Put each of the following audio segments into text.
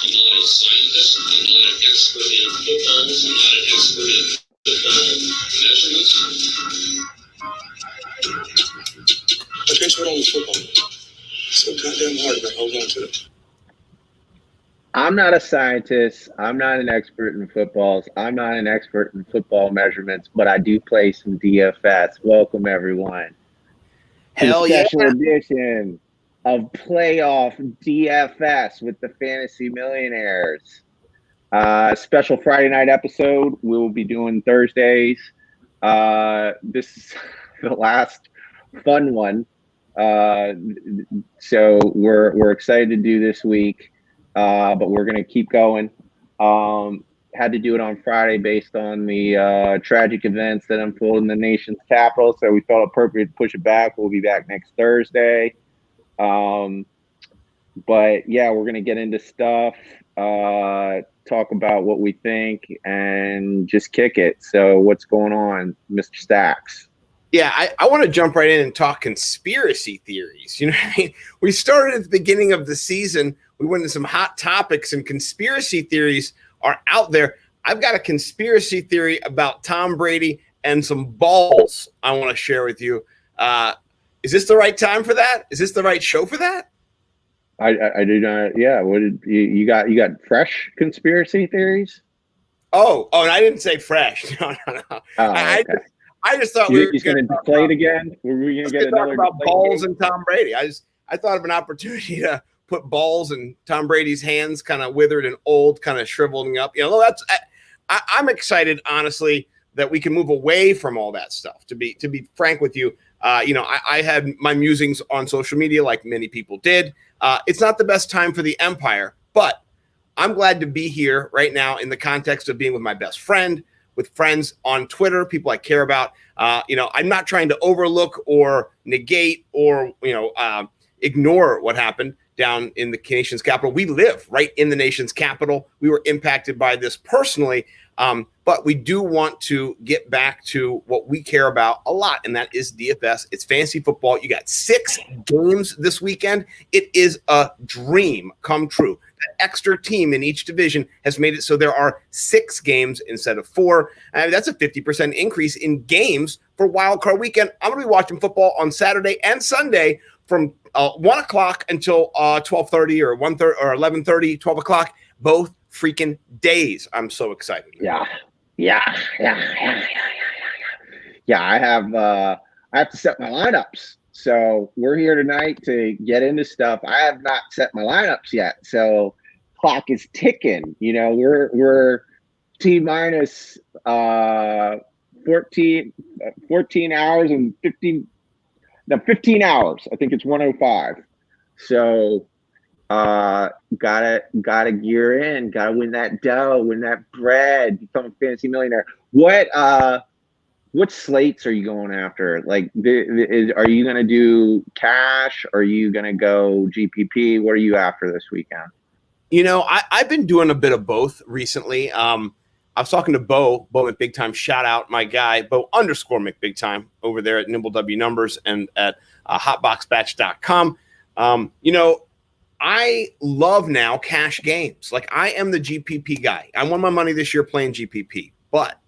not a scientist. I'm not an expert in football. I'm not an expert in football measurements. But guess what? All this football. So goddamn hard to hold on to it. I'm not a scientist. I'm not an expert in footballs. I'm not an expert in football measurements, but I do play some DFS. Welcome, everyone. Hell yeah. Special edition of playoff DFS with the Fantasy Millionaires. Special Friday night episode. We will be doing Thursdays. This is the last fun one. So we're excited to do this week. But we're going to keep going. Had to do it on Friday based on the tragic events that unfolded in the nation's capital. So we felt appropriate to push it back. We'll be back next Thursday. But yeah, we're going to get into stuff, talk about what we think, and just kick it. So what's going on, Mr. Stacks? Yeah, I want to jump right in and talk conspiracy theories. You know what I mean? We started at the beginning of the season. We went into some hot topics, and conspiracy theories are out there. I've got a conspiracy theory about Tom Brady and some balls I want to share with you. Is this the right time for that? Is this the right show for that? I do not. Yeah. What did you got? You got fresh conspiracy theories? Oh, and I didn't say fresh. No. Oh, okay. I just thought we were going to play it again. Were we going to get another talk about balls game? And Tom Brady? I thought of an opportunity to put balls in Tom Brady's hands, kind of withered and old, kind of shriveling up. You know, I'm excited, honestly, that we can move away from all that stuff. To be frank with you, I had my musings on social media, like many people did. It's not the best time for the empire, but I'm glad to be here right now in the context of being with my best friend, with friends on Twitter, people I care about. I'm not trying to overlook or negate or ignore what happened down in the nation's capital. We live right in the nation's capital. We were impacted by this personally, but we do want to get back to what we care about a lot, and that is DFS. It's fantasy football. You got 6 games this weekend. It is a dream come true. The extra team in each division has made it so there are 6 games instead of 4. That's a 50% increase in games for Wild Card Weekend. I'm going to be watching football on Saturday and Sunday from 1 o'clock until 12:30 or 1:30 or 11:30, 12 o'clock, both freaking days. I'm so excited. Yeah. I have to set my lineups. So we're here tonight to get into stuff. I have not set my lineups yet. So clock is ticking. You know, we're T minus 14 hours and 15 hours. I think it's 1:05. So gotta gear in, gotta win that dough, win that bread, become a fantasy millionaire. What slates are you going after? Like, are you gonna do cash? Are you gonna go GPP? What are you after this weekend? You know, I've been doing a bit of both recently. I was talking to Bo McBigtime. Shout out my guy, Bo _McBigtime over there at Nimble W Numbers and at hotboxbatch.com. I love now cash games. Like, I am the GPP guy. I won my money this year playing GPP, but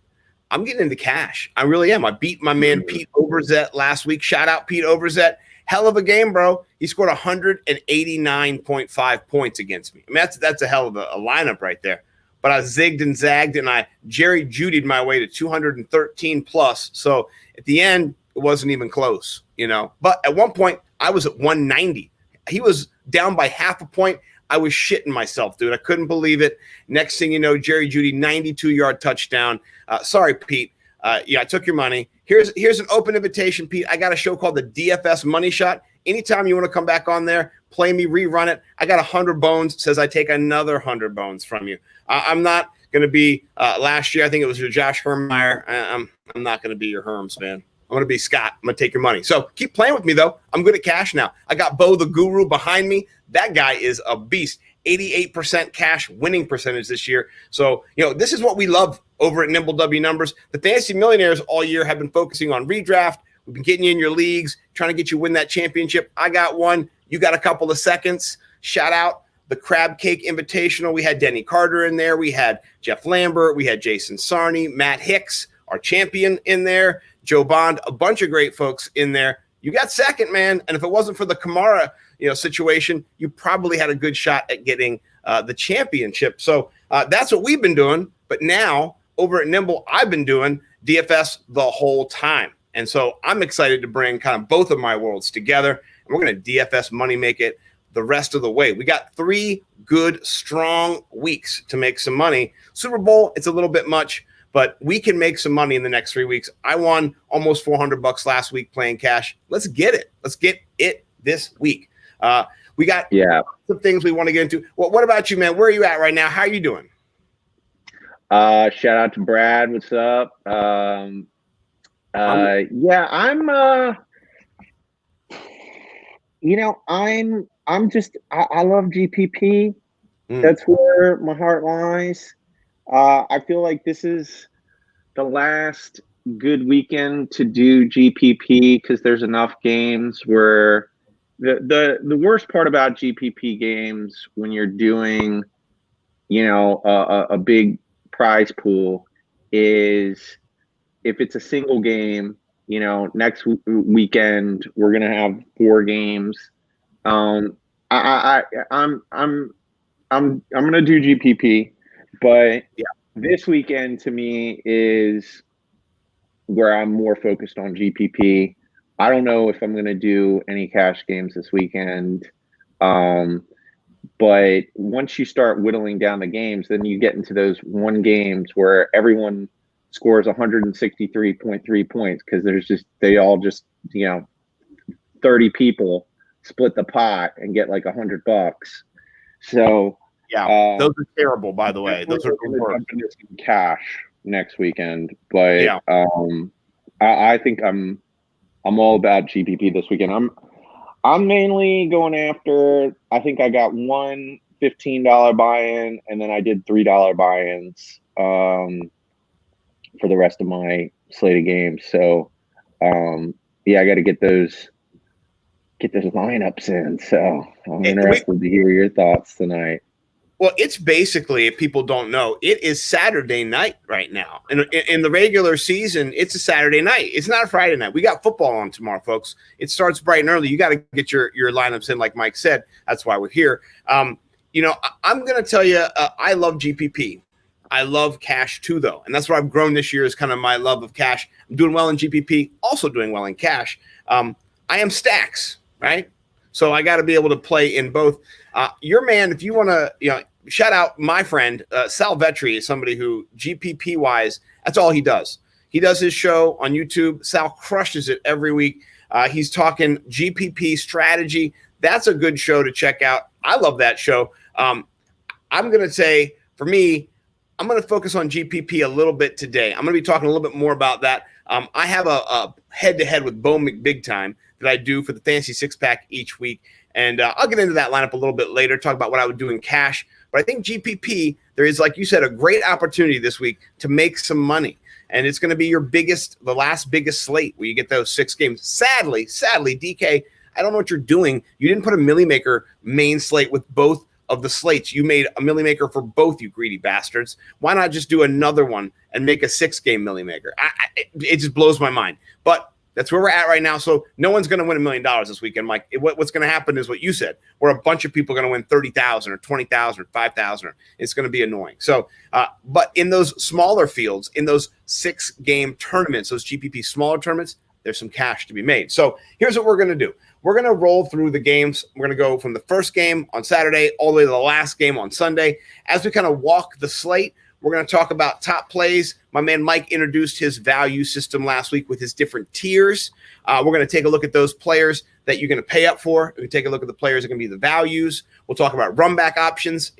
I'm getting into cash. I really am. I beat my man Pete Overzet last week. Shout out Pete Overzet. Hell of a game, bro. He scored 189.5 points against me. I mean, that's a hell of a lineup right there. But I zigged and zagged, and I Jerry Judy'd my way to 213 plus. So at the end, it wasn't even close, you know. But at one point, I was at 190. He was down by half a point. I was shitting myself, dude. I couldn't believe it. Next thing you know, Jerry Judy, 92-yard touchdown. Sorry, Pete. I took your money. Here's an open invitation, Pete. I got a show called the DFS Money Shot. Anytime you want to come back on there, play me, rerun it. I got 100 bones. Says I take another 100 bones from you. I'm not going to be last year. I think it was your Josh Hermmeyer. I'm not going to be your Herms, man. I'm going to be Scott. I'm going to take your money. So keep playing with me, though. I'm good at cash now. I got Bo the Guru behind me. That guy is a beast. 88% cash winning percentage this year. So, this is what we love over at Nimble W Numbers. The Fantasy Millionaires all year have been focusing on redraft. We've been getting you in your leagues, trying to get you win that championship. I got one. You got a couple of seconds. Shout out. the Crab Cake Invitational. We had Denny Carter in there. We had Jeff Lambert. We had Jason Sarney, Matt Hicks, our champion, in there. Joe Bond, a bunch of great folks in there. You got second, man. And if it wasn't for the Kamara, situation, you probably had a good shot at getting the championship. So that's what we've been doing. But now over at Nimble, I've been doing DFS the whole time. And so I'm excited to bring kind of both of my worlds together. And we're going to DFS money make it the rest of the way. We got 3 good, strong weeks to make some money. Super Bowl, it's a little bit much, but we can make some money in the next 3 weeks. I won almost $400 last week playing cash. Let's get it. Let's get it this week. We got some things we want to get into. Well, what about you, man? Where are you at right now? How are you doing? Shout out to Brad. What's up? I'm I love GPP. That's where my heart lies. I feel like this is the last good weekend to do GPP because there's enough games where the worst part about GPP games when you're doing, a big prize pool is if it's a single game, next weekend we're gonna have 4 games. I'm gonna do GPP, but this weekend to me is where I'm more focused on GPP. I don't know if I'm gonna do any cash games this weekend. But once you start whittling down the games, then you get into those one games where everyone scores 163.3 points because they all just 30 people split the pot and get like $100. So those are terrible, by the way. Those are cash next weekend, but I think I'm all about GPP this weekend. I'm mainly going after. I think I got one $15 buy-in, and then I did $3 buy-ins for the rest of my slate of games. So, I got to get those lineups in. So I'm interested to hear your thoughts tonight. Well, it's basically, if people don't know, it is Saturday night right now. And in the regular season, it's a Saturday night. It's not a Friday night. We got football on tomorrow, folks. It starts bright and early. You got to get your lineups in, like Mike said. That's why we're here. I'm going to tell you, I love GPP. I love cash too, though. And that's what I've grown this year is kind of my love of cash. I'm doing well in GPP, also doing well in cash. I am stacks, right? So I got to be able to play in both. Your man, if you want to, shout out my friend, Sal Vetri is somebody who GPP-wise, that's all he does. He does his show on YouTube. Sal crushes it every week. He's talking GPP strategy. That's a good show to check out. I love that show. I'm going to say, for me, I'm going to focus on GPP a little bit today. I'm going to be talking a little bit more about that. I have a head-to-head with Bo McBigtime that I do for the Fantasy Six-Pack each week. And I'll get into that lineup a little bit later, talk about what I would do in cash. But I think GPP, there is, like you said, a great opportunity this week to make some money. And it's going to be the last biggest slate where you get those 6 games. Sadly, DK, I don't know what you're doing. You didn't put a Millie Maker main slate with both of the slates. You made a Millie Maker for both, you greedy bastards. Why not just do another one and make a 6-game Millie Maker? It just blows my mind. But that's where we're at right now. So no one's going to win $1 million this weekend, Mike. What's going to happen is what you said, where a bunch of people are going to win 30,000 or 20,000 or 5,000. It's going to be annoying. So, but in those smaller fields, in those 6-game tournaments, those GPP smaller tournaments, there's some cash to be made. So here's what we're going to do. We're going to roll through the games. We're going to go from the first game on Saturday all the way to the last game on Sunday. As we kind of walk the slate, we're going to talk about top plays. My man Mike introduced his value system last week with his different tiers. We're going to take a look at those players that you're going to pay up for. We're going to take a look at the players that are going to be the values. We'll talk about run back options,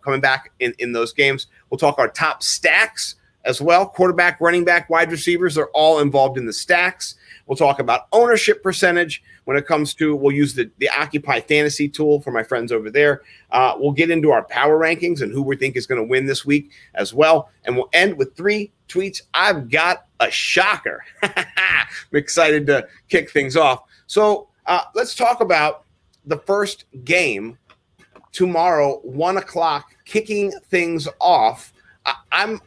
coming back in those games. We'll talk our top stacks as well. Quarterback, running back, wide receivers are all involved in the stacks. We'll talk about ownership percentage when it comes to, we'll use the Occupy Fantasy tool for my friends over there. We'll get into our power rankings and who we think is going to win this week as well. And we'll end with 3 tweets. I've got a shocker. I'm excited to kick things off. So let's talk about the first game tomorrow, 1:00, kicking things off. I'm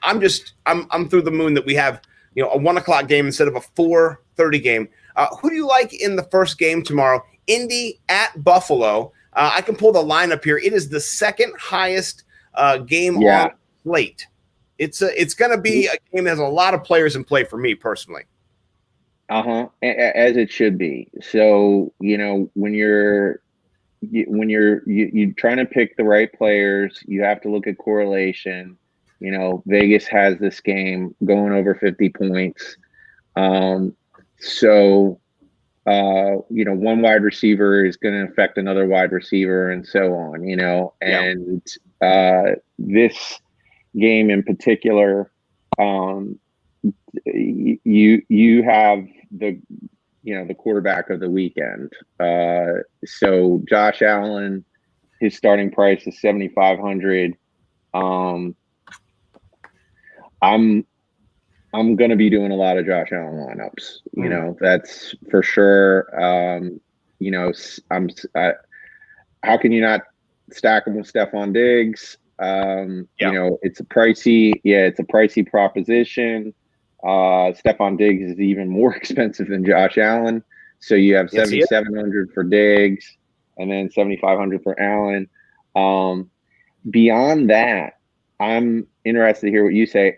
through the moon that we have, a 1:00 game instead of a 4:30 game. Who do you like in the first game tomorrow? Indy at Buffalo. I can pull the lineup here. It is the second highest game on the slate. It's going to be a game that has a lot of players in play for me personally. As it should be. So when you're trying to pick the right players, you have to look at correlation. Vegas has this game going over 50 points. One wide receiver is going to affect another wide receiver and so on, and this game in particular, you have the quarterback of the weekend. So Josh Allen, his starting price is 7,500. I'm going to be doing a lot of Josh Allen lineups. That's for sure. How can you not stack him with Stephon Diggs? It's a pricey proposition. Stephon Diggs is even more expensive than Josh Allen. So you have 7,700 for Diggs and then 7,500 for Allen. Beyond that, I'm interested to hear what you say.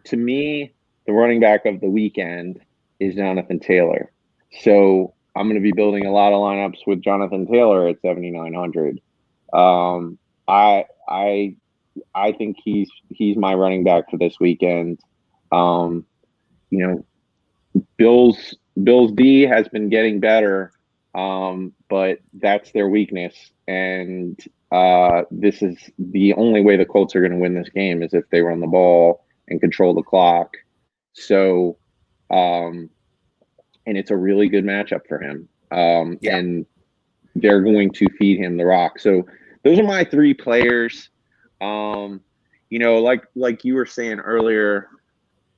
To me, the running back of the weekend is Jonathan Taylor. So I'm going to be building a lot of lineups with Jonathan Taylor at 7,900. I think he's my running back for this weekend. Bills D has been getting better, but that's their weakness. And this is the only way the Colts are going to win this game is if they run the ball and control the clock. So, and it's a really good matchup for him. And they're going to feed him the rock. So those are my three players. Like you were saying earlier,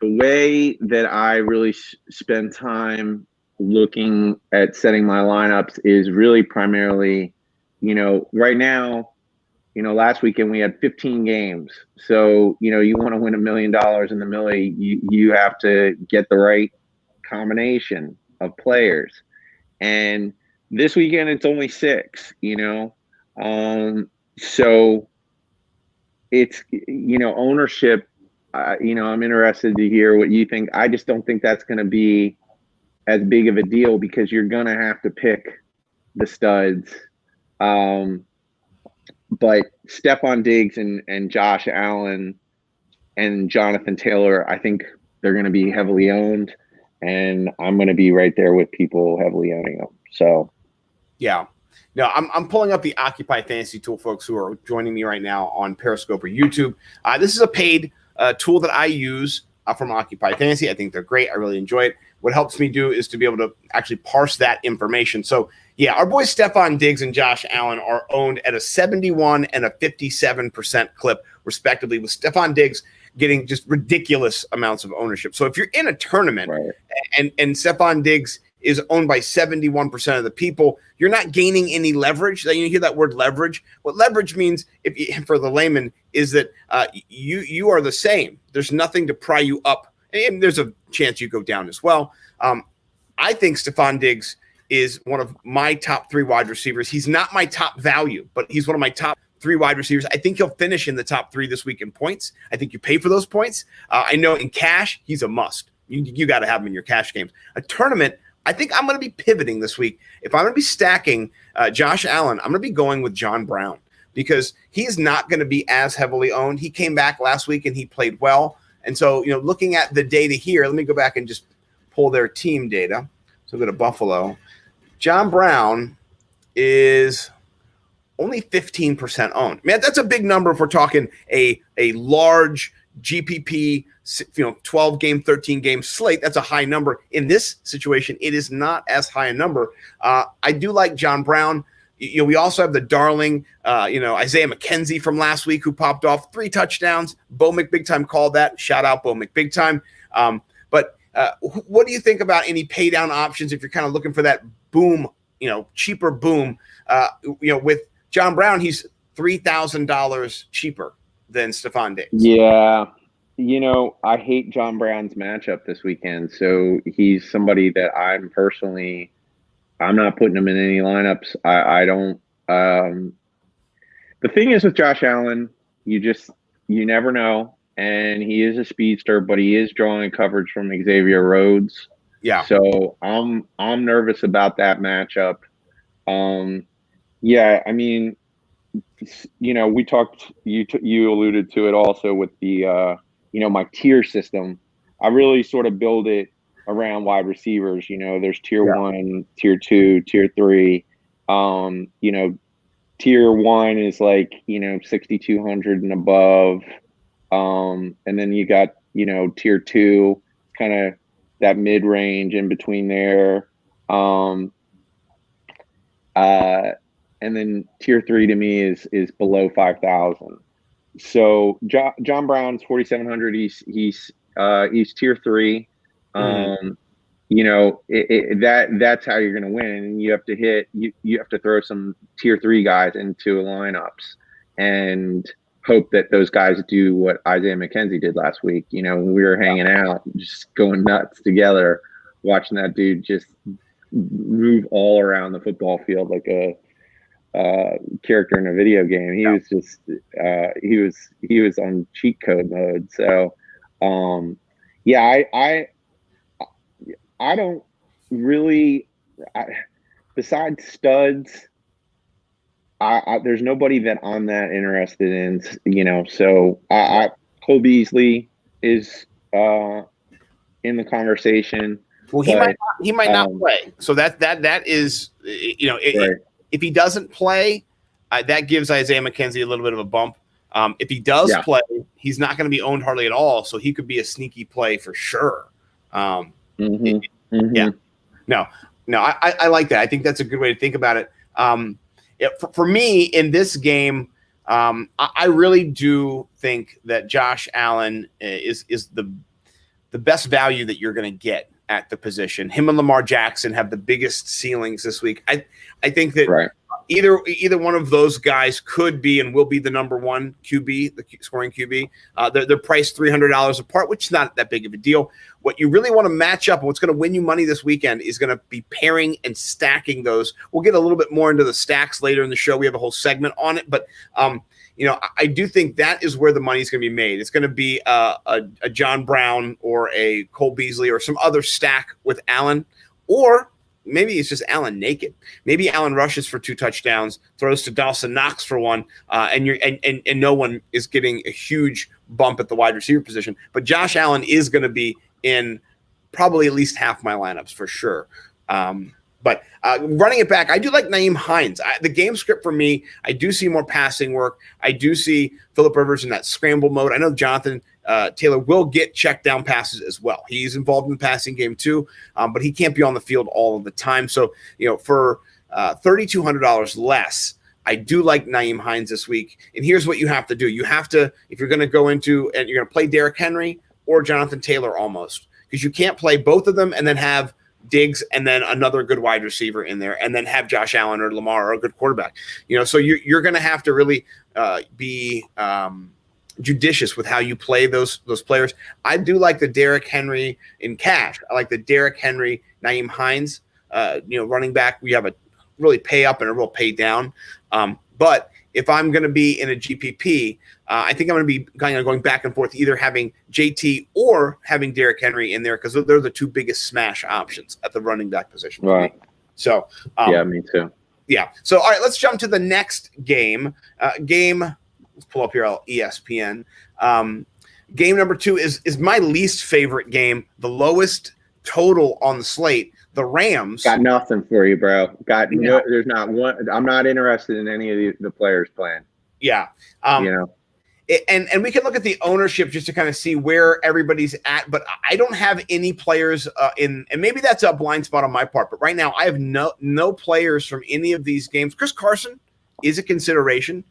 the way that I really spend time looking at setting my lineups is really primarily, right now, last weekend we had 15 games. So, you want to win $1 million in the Millie, you have to get the right combination of players. And this weekend it's only 6, so it's, ownership. I'm interested to hear what you think. I just don't think that's going to be as big of a deal because you're going to have to pick the studs. But Stephon Diggs and Josh Allen and Jonathan Taylor, I think they're going to be heavily owned, and I'm going to be right there with people heavily owning them. So, yeah. No, I'm pulling up the Occupy Fantasy tool, folks who are joining me right now on Periscope or YouTube. This is a paid tool that I use from Occupy Fantasy. I think they're great. I really enjoy it. What helps me do is to be able to actually parse that information. So, yeah, our boys Stephon Diggs and Josh Allen are owned at a 71 and a 57% clip, respectively, with Stephon Diggs getting just ridiculous amounts of ownership. So if you're in a tournament and Stephon Diggs is owned by 71% of the people, you're not gaining any leverage. You hear that word leverage. What leverage means, for the layman, is that you are the same. There's nothing to pry you up, and there's a chance you go down as well. I think Stephon Diggs is one of my top 3 wide receivers. He's not my top value, but he's one of my top 3 wide receivers. I think he'll finish in the top 3 this week in points. I think you pay for those points. I know in cash, he's a must. You got to have him in your cash games. A tournament, I think I'm going to be pivoting this week. If I'm going to be stacking Josh Allen, I'm going to be going with John Brown because he's not going to be as heavily owned. He came back last week and he played well. And so, looking at the data here, let me go back and just pull their team data. So go to Buffalo. John Brown is only 15% owned. Man, that's a big number if we're talking a large GPP, 12-game, 13-game slate. That's a high number. In this situation, it is not as high a number. I do like John Brown. We also have the darling, Isaiah McKenzie from last week who popped off 3 touchdowns. Bo McBigtime called that. Shout out Bo McBigtime. But what do you think about any pay down options if you're kind of looking for that boom, cheaper boom? With John Brown, he's $3,000 cheaper than Stephon Diggs. Yeah. I hate John Brown's matchup this weekend. So he's somebody that I'm not putting him in any lineups. I don't. The thing is with Josh Allen, you never know. And he is a speedster, but he is drawing coverage from Xavier Rhodes. Yeah. So I'm nervous about that matchup. Yeah, I mean, we talked. You alluded to it also with the my tier system. I really sort of build it around wide receivers. There's tier 1, tier 2, tier 3. Tier 1 is like 6,200 and above. And then you got, tier 2, kind of that mid range in between there. And then tier 3 to me is below 5,000. So John Brown's 4,700. He's tier 3. That's how you're going to win. And you have to you have to throw some tier 3 guys into lineups and hope that those guys do what Isaiah McKenzie did last week. When we were hanging out, just going nuts together, watching that dude just move all around the football field like a character in a video game. He was just he was on cheat code mode. So I don't really besides studs, there's nobody that I'm that interested in, so Cole Beasley is in the conversation. Well, he might not play. So that is, right. If he doesn't play, that gives Isaiah McKenzie a little bit of a bump. If he does play, he's not going to be owned hardly at all. So he could be a sneaky play for sure. Yeah. No, I like that. I think that's a good way to think about it. For me in this game, I really do think that Josh Allen is the best value that you're going to get at the position. Him and Lamar Jackson have the biggest ceilings this week. I think that either one of those guys could be and will be the number one QB, the scoring QB. They're priced $300 apart, which is not that big of a deal. What you really want to match up and what's going to win you money this weekend is going to be pairing and stacking those. We'll get a little bit more into the stacks later in the show. We have a whole segment on it, but I do think that is where the money is going to be made. It's going to be a John Brown or a Cole Beasley or some other stack with Allen, or maybe it's just Allen naked. Maybe Allen rushes for 2 touchdowns, throws to Dawson Knox for 1, and no one is getting a huge bump at the wide receiver position. But Josh Allen is going to be in probably at least half my lineups for sure. But running it back, I do like Nyheim Hines. The game script for me, I do see more passing work. I do see Phillip Rivers in that scramble mode. I know Jonathan Taylor will get check down passes as well. He's involved in the passing game too, but he can't be on the field all of the time. So, for $3,200 less, I do like Nyheim Hines this week. And here's what you have to do. You have to, if you're going to go into and you're going to play Derrick Henry or Jonathan Taylor almost, because you can't play both of them and then have Diggs and then another good wide receiver in there and then have Josh Allen or Lamar or a good quarterback. So you're going to have to really be judicious with how you play those players. I do like the Derrick Henry in cash. I like the Derrick Henry, Nyheim Hines, running back. We have a really pay up and a real pay down. But if I'm going to be in a GPP, I think I'm going to be kind of going back and forth, either having JT or having Derrick Henry in there because they're the 2 biggest smash options at the running back position. Right. So yeah, me too. Yeah. So all right, let's jump to the next game. Let's pull up here ESPN. Game number 2 is my least favorite game. The lowest total on the slate. The Rams got nothing for you, bro. There's not one. I'm not interested in any of the players playing. Yeah. And we can look at the ownership just to kind of see where everybody's at. But I don't have any players and maybe that's a blind spot on my part. But right now I have no players from any of these games. Chris Carson is a consideration.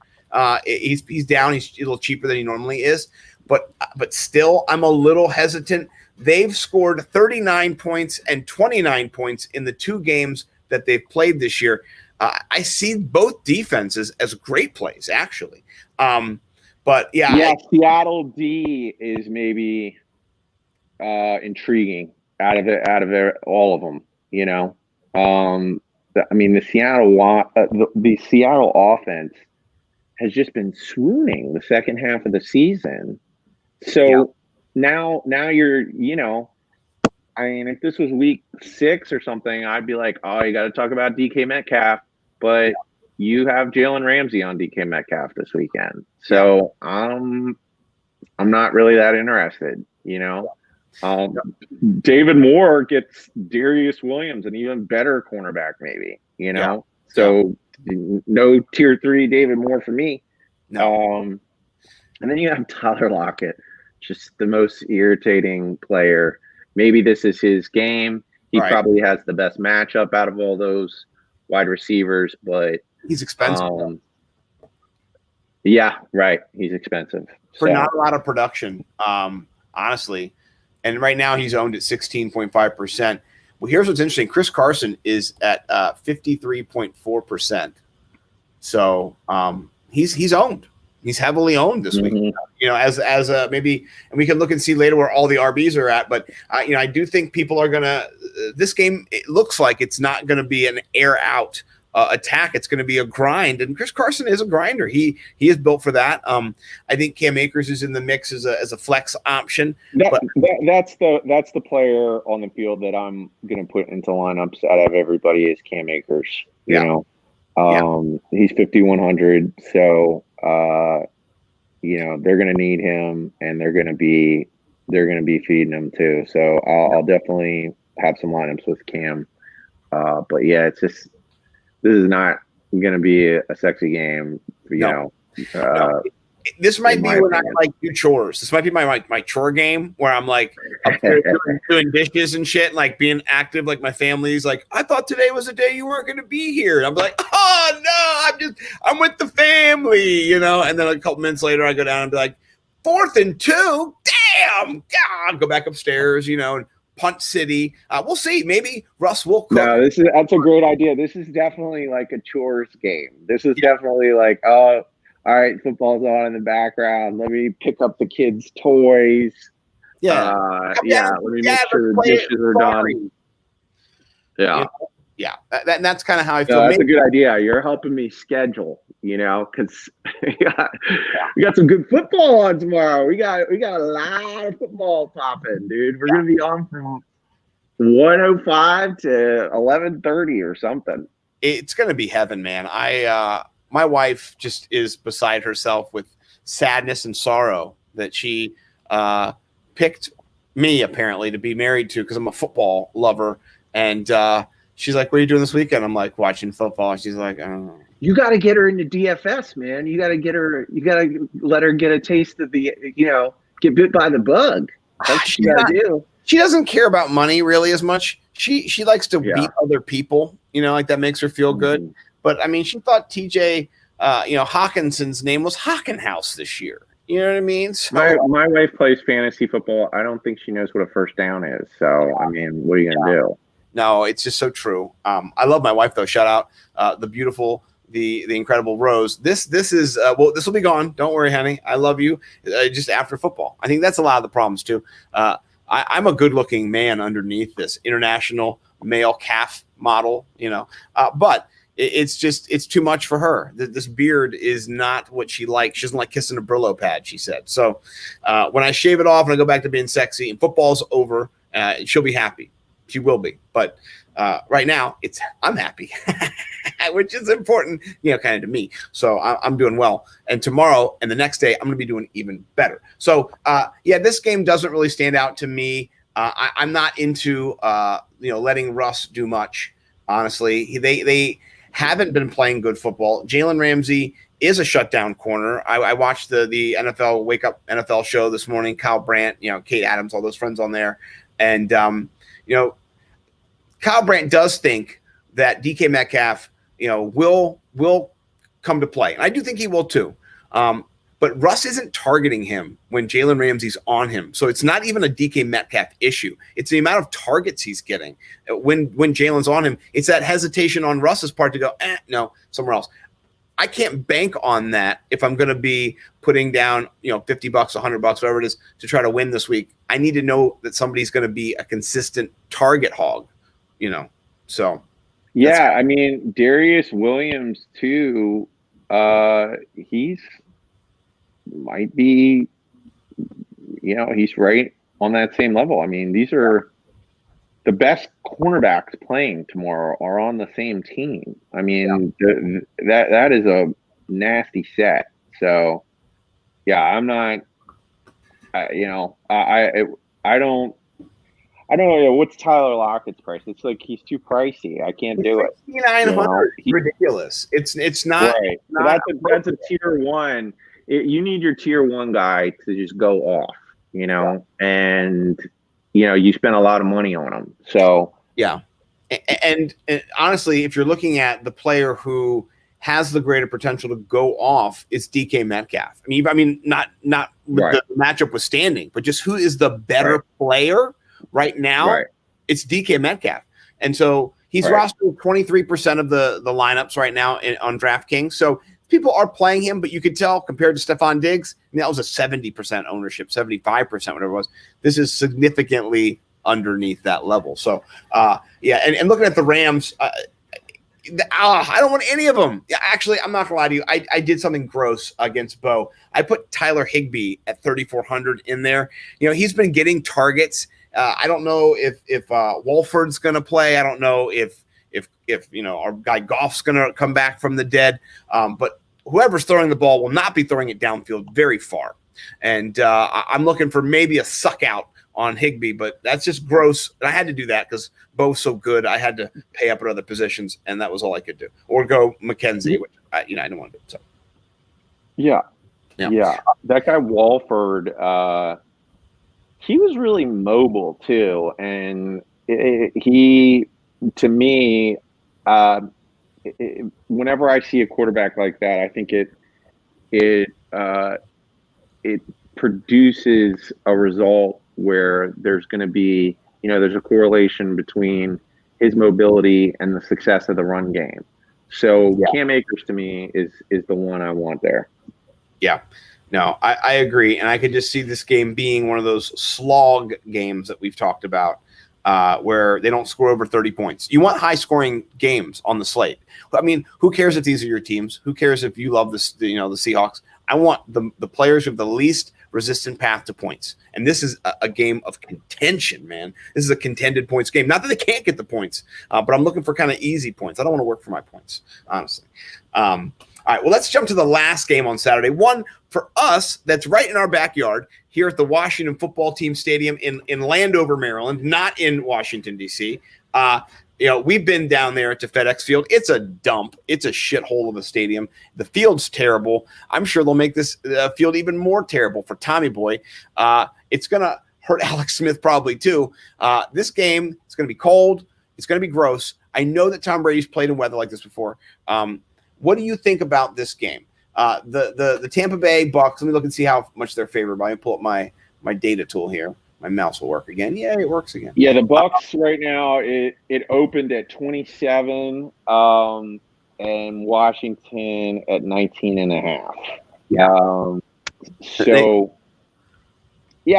He's down. He's a little cheaper than he normally is. But still, I'm a little hesitant. They've scored 39 points and 29 points in the 2 games that they've played this year. I see both defenses as great plays, actually. But yeah, Seattle D is maybe intriguing out of all of them. You know, I mean the Seattle offense has just been swooning the second half of the season. So now you're, you know, I mean, if this was week 6 or something, I'd be like, oh, you got to talk about DK Metcalf, but you have Jalen Ramsey on DK Metcalf this weekend. So I'm not really that interested, you know. David Moore gets Darius Williams, an even better cornerback, maybe, you know. So no tier 3 David Moore for me. And then you have Tyler Lockett, just the most irritating player. Maybe this is his game. He probably has the best matchup out of all those wide receivers, but he's expensive. Yeah, right. He's expensive for not a lot of production, honestly. And right now he's owned at 16.5%. Well, here's what's interesting. Chris Carson is at 53.4%. So he's owned. He's heavily owned this week. You know, as maybe, and we can look and see later where all the RBs are at. But you know, I do think people are gonna. This game, it looks like it's not going to be an air out attack. It's going to be a grind, and Chris Carson is a grinder. He is built for that. I think Cam Akers is in the mix as a flex option. That's the player on the field that I'm going to put into lineups out of everybody is Cam Akers. You know, he's 5,100. So you know, they're going to need him, and they're going to be feeding him too. So I'll definitely have some lineups with Cam. But yeah, it's just. This is not going to be a sexy game, you know. This might be when I like do chores. This might be my chore game where I'm like up there doing dishes and shit, and like being active. Like my family's like, I thought today was the day you weren't going to be here. And I'm like, oh no, I'm with the family, you know. And then a couple minutes later, I go down and be like, 4th and 2, damn, God, go back upstairs, you know, and punt city. We'll see. Maybe Russ will cook. No, that's a great idea. This is definitely like a chores game. This is definitely like, all right, football's on in the background. Let me pick up the kids' toys. Let me make sure the dishes are done. Yeah. You know? That's kind of how I feel. That's a good idea. You're helping me schedule, you know, because we got some good football on tomorrow. We got a lot of football popping, dude. We're gonna be on from 1:05 to 11:30 or something. It's gonna be heaven, man. My wife just is beside herself with sadness and sorrow that she picked me apparently to be married to because I'm a football lover, and she's like, what are you doing this weekend? I'm like, watching football. She's like, I don't know. You got to get her into DFS, man. You got to let her get a taste of the, you know, get bit by the bug. That's what you got to do. She doesn't care about money really as much. She likes to beat other people, you know, like that makes her feel good. But I mean, she thought TJ, you know, Hawkinson's name was Hockenhouse this year. You know what I mean? So, my wife plays fantasy football. I don't think she knows what a first down is. So, I mean, what are you going to do? No, it's just so true. I love my wife though. Shout out the beautiful, the incredible Rose. This is this will be gone. Don't worry, honey. I love you. Just after football. I think that's a lot of the problems too. I'm a good looking man underneath this international male calf model, you know, but it's too much for her. This beard is not what she likes. She doesn't like kissing a Brillo pad, she said. So when I shave it off and I go back to being sexy and football's over, she'll be happy. She will be, but right now I'm happy, which is important, you know, kind of to me. So I'm doing well, and tomorrow and the next day I'm going to be doing even better. So this game doesn't really stand out to me. I'm not into you know, letting Russ do much. Honestly, they haven't been playing good football. Jalen Ramsey is a shutdown corner. I watched the NFL Wake Up NFL show this morning. Kyle Brandt, you know, Kate Adams, all those friends on there, and you know, Kyle Brandt does think that DK Metcalf, you know, will come to play. And I do think he will too. but Russ isn't targeting him when Jalen Ramsey's on him. So it's not even a DK Metcalf issue. It's the amount of targets he's getting. When Jalen's on him, it's that hesitation on Russ's part to go, no, somewhere else. I can't bank on that if I'm going to be putting down, $50, $100, whatever it is, to try to win this week. I need to know that somebody's going to be a consistent target hog, So, yeah, I mean, Darius Williams too. He's might be, he's right on that same level. I mean, these are the best cornerbacks playing tomorrow are on the same team. I mean, that is a nasty set. So, yeah, I'm not. I don't know what's Tyler Lockett's price. It's like he's too pricey. I can't do it. $6,900. Ridiculous. It's not. Right. It's not that's a tier one. You need your tier one guy to just go off. And you spend a lot of money on them. So yeah, and honestly, if you're looking at the player who has the greater potential to go off, it's DK Metcalf. I mean, not with the matchup withstanding, but just who is the better player right now? Right. It's DK Metcalf, and so he's rostered 23% of the lineups right now on DraftKings. So people are playing him, but you could tell compared to Stephon Diggs, that was a 70% ownership, 75%, whatever it was. This is significantly underneath that level. So, and looking at the Rams, I don't want any of them. Actually, I'm not going to lie to you. I did something gross against Bo. I put Tyler Higbee at 3,400 in there. He's been getting targets. I don't know if Wolford's going to play. I don't know if our guy Goff's going to come back from the dead. But whoever's throwing the ball will not be throwing it downfield very far. And I'm looking for maybe a suck out on Higbee, but that's just gross. And I had to do that because Bo's so good. I had to pay up at other positions, and that was all I could do. Or go McKenzie, which I didn't want to do. So. Yeah. That guy Walford, he was really mobile too, and he, to me, whenever I see a quarterback like that, I think it produces a result where there's going to be, there's a correlation between his mobility and the success of the run game. So Cam Akers to me is the one I want there. Yeah. No, I agree. And I could just see this game being one of those slog games that we've talked about, where they don't score over 30 points. You want high-scoring games on the slate. I mean, who cares if these are your teams? Who cares if you love the Seahawks? I want the players who have the least resistant path to points. And this is a game of contention, man. This is a contended points game. Not that they can't get the points, but I'm looking for kind of easy points. I don't want to work for my points, honestly. All right, well, let's jump to the last game on Saturday. One for us that's right in our backyard here at the Washington Football Team Stadium in Landover, Maryland, not in Washington, D.C. We've been down there to FedEx Field. It's a dump. It's a shithole of a stadium. The field's terrible. I'm sure they'll make this field even more terrible for Tommy Boy. It's going to hurt Alex Smith probably too. This game, it's going to be cold. It's going to be gross. I know that Tom Brady's played in weather like this before. What do you think about this game? The Tampa Bay Bucks, let me look and see how much they're favored by. Let me pull up my data tool here. My mouse will work again. Yeah, it works again. Yeah, the Bucks right now, it opened at 27 and Washington at 19.5. Yeah.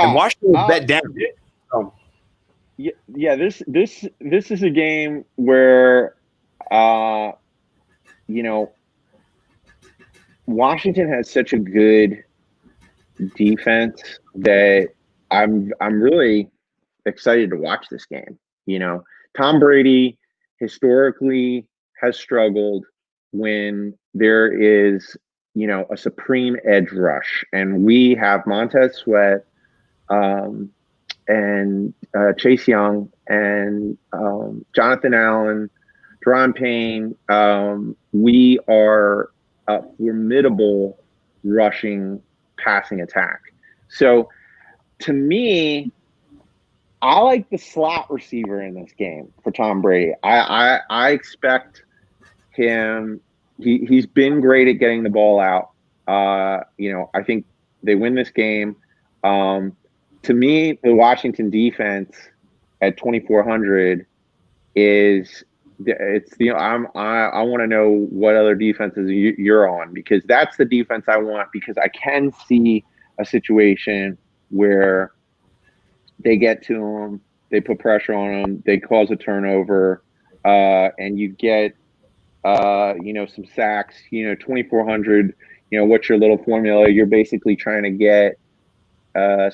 And Washington bet down. Yeah, this is a game where Washington has such a good defense that I'm really excited to watch this game. Tom Brady historically has struggled when there is, a supreme edge rush, and we have Montez Sweat and Chase Young and Jonathan Allen, Deron Payne. We are a formidable rushing passing attack. So to me, I like the slot receiver in this game for Tom Brady. I expect him. He's been great at getting the ball out. I think they win this game. To me, the Washington defense at 2,400 is I want to know what other defenses you're on, because that's the defense I want, because I can see a situation where they get to them, they put pressure on them, they cause a turnover, and you get some sacks. 2,400. What's your little formula? You're basically trying to get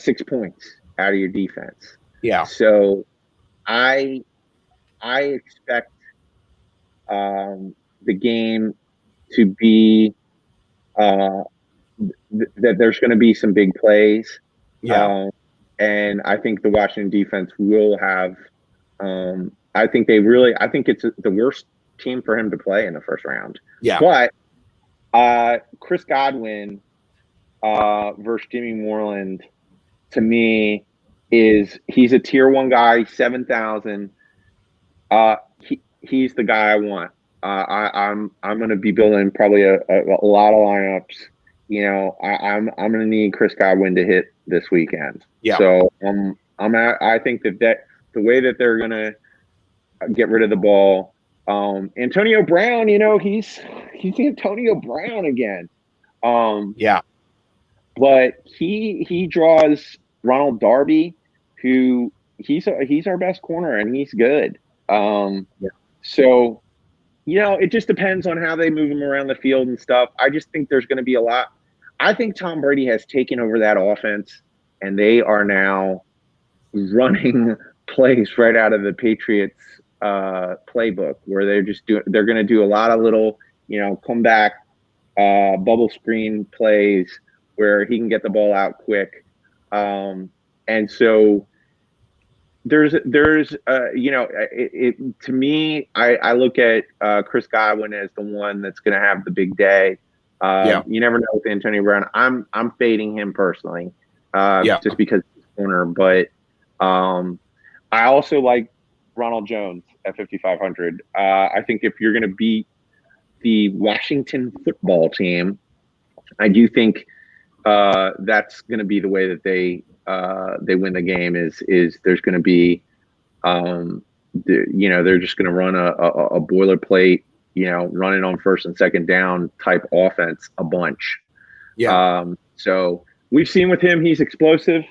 6 points out of your defense. Yeah. So I expect the game to be that there's going to be some big plays. Yeah. And I think the Washington defense will have. I think it's the worst team for him to play in the first round. Yeah. But Chris Godwin versus Jimmy Moreland, to me, he's a tier 1 guy, 7,000. He's the guy I want. I'm going to be building probably a lot of lineups. I'm going to need Chris Godwin to hit this weekend. Yeah. So I think that the way that they're going to get rid of the ball, Antonio Brown, he's Antonio Brown again. Yeah. But he draws Ronald Darby, who he's our best corner, and he's good. So, it just depends on how they move him around the field and stuff. I just think there's going to be a lot. I think Tom Brady has taken over that offense, and they are now running plays right out of the Patriots playbook, where they're going to do a lot of little, comeback bubble screen plays where he can get the ball out quick. And so to me, I look at Chris Godwin as the one that's going to have the big day. You never know with Antonio Brown. I'm fading him personally, just because he's a corner. But I also like Ronald Jones at 5,500. I think if you're going to beat the Washington football team, I do think that's going to be the way that they win the game. Is there's going to be, they're just going to run a boilerplate, running on first and second down type offense a bunch. Yeah. So we've seen with him, he's explosive,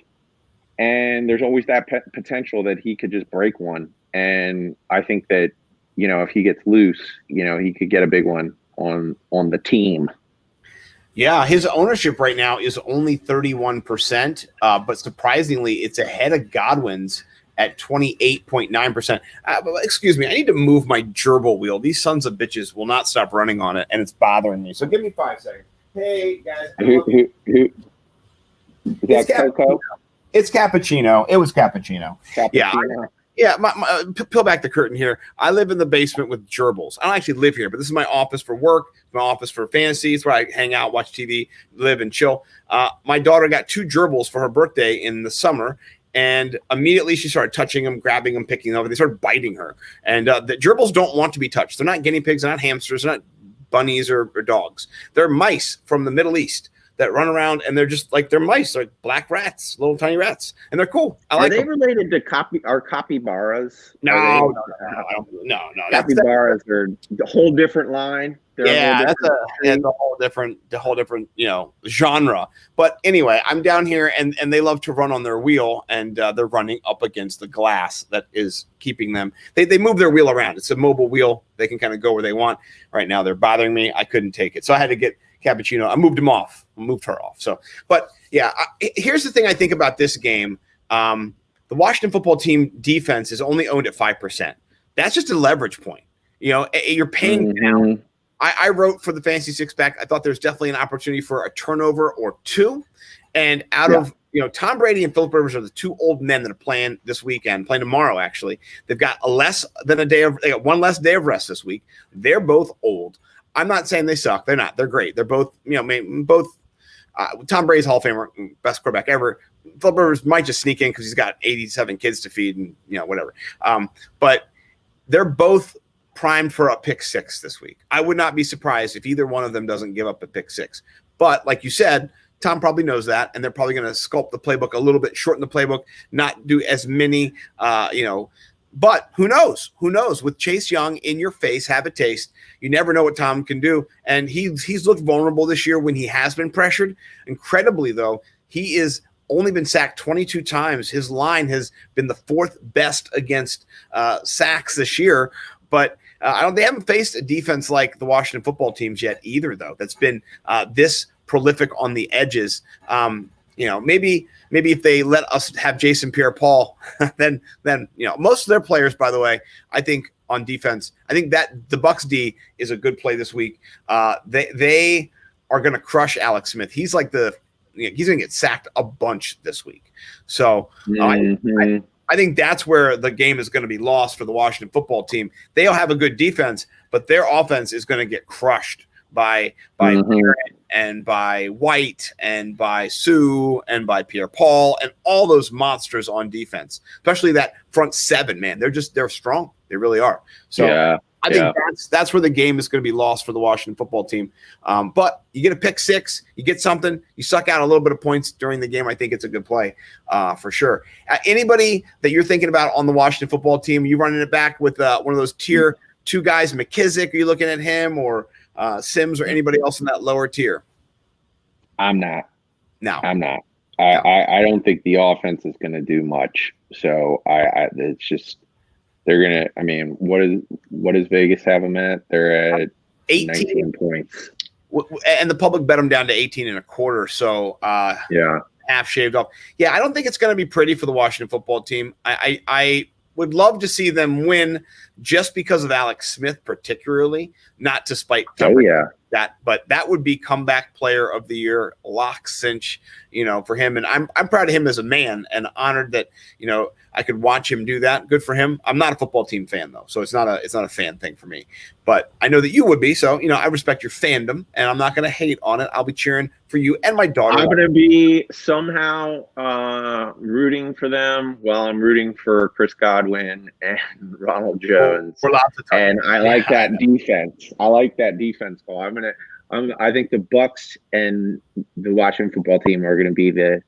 and there's always that potential that he could just break one. And I think that, if he gets loose, he could get a big one on the team. Yeah, his ownership right now is only 31%, but surprisingly, it's ahead of Godwin's at 28.9%. Excuse me, I need to move my gerbil wheel. These sons of bitches will not stop running on it, and it's bothering me. So give me 5 seconds. Hey, guys. Who? Is that Coco? It's Cappuccino. It was Cappuccino. Yeah, peel back the curtain here. I live in the basement with gerbils. I don't actually live here, but this is my office for work, my office for fantasy. It's where I hang out, watch TV, live, and chill. My daughter got 2 gerbils for her birthday in the summer, and immediately she started touching them, grabbing them, picking them up. They started biting her. And the gerbils don't want to be touched. They're not guinea pigs, they're not hamsters, they're not bunnies or dogs. They're mice from the Middle East that run around, and they're just like, they're mice, they're like black rats, little tiny rats, and they're cool. Are they related to capybaras? No. Capybaras are a whole different line. That's a whole different genre. But anyway, I'm down here, and they love to run on their wheel, and they're running up against the glass that is keeping them. They move their wheel around. It's a mobile wheel. They can kind of go where they want. Right now, they're bothering me. I couldn't take it, so I had to get Cappuccino. I moved him off. Moved her off. So, but yeah, here's the thing I think about this game. The Washington football team defense is only owned at 5%. That's just a leverage point. You're paying down. I wrote for the Fantasy Six Pack. I thought there's definitely an opportunity for a turnover or 2. And out of Tom Brady and Philip Rivers are the 2 old men that are playing this weekend, playing tomorrow. Actually, they've got they got one less day of rest this week. They're both old. I'm not saying they suck. They're not. They're great. They're both, Tom Brady's Hall of Famer, best quarterback ever. Philip Rivers might just sneak in because he's got 87 kids to feed and, whatever. But they're both primed for a pick six this week. I would not be surprised if either one of them doesn't give up a pick six. But like you said, Tom probably knows that, and they're probably going to sculpt the playbook a little bit, shorten the playbook, not do as many, But who knows? Who knows? With Chase Young in your face, have a taste. You never know what Tom can do. And he's looked vulnerable this year when he has been pressured. Incredibly, though, he is only been sacked 22 times. His line has been the fourth best against sacks this year. But they haven't faced a defense like the Washington football teams yet either, though. That's been this prolific on the edges. Maybe if they let us have Jason Pierre-Paul, then most of their players, by the way, I think on defense, I think that the Bucs D is a good play this week. They are going to crush Alex Smith. He's like he's going to get sacked a bunch this week. So I think that's where the game is going to be lost for the Washington football team. They'll have a good defense, but their offense is going to get crushed by Garrett and by White and by Sue and by Pierre-Paul and all those monsters on defense, especially that front seven, man. They're strong. They really are. So I think that's where the game is going to be lost for the Washington football team. But you get a pick six, you get something, you suck out a little bit of points during the game. I think it's a good play for sure. Anybody that you're thinking about on the Washington football team, you running it back with one of those tier 2 guys, McKissick? Are you looking at him or Sims or anybody else in that lower tier? I'm not. No, I'm not. I don't think the offense is going to do much. So it's just they're gonna. I mean, what does Vegas have them at? They're at 19 points, and the public bet them down to 18 and a quarter. So half shaved off. Yeah, I don't think it's going to be pretty for the Washington football team. I would love to see them win just because of Alex Smith, particularly, not to spite. But that would be comeback player of the year, lock cinch, for him. And I'm proud of him as a man and honored that, I could watch him do that. Good for him. I'm not a football team fan though, so it's not a fan thing for me. But I know that you would be, so I respect your fandom, and I'm not going to hate on it. I'll be cheering for you and my daughter. I'm going to be somehow rooting for them while I'm rooting for Chris Godwin and Ronald Jones. And I like that defense. I like that defense call. I think the Bucs and the Washington football team are going to be the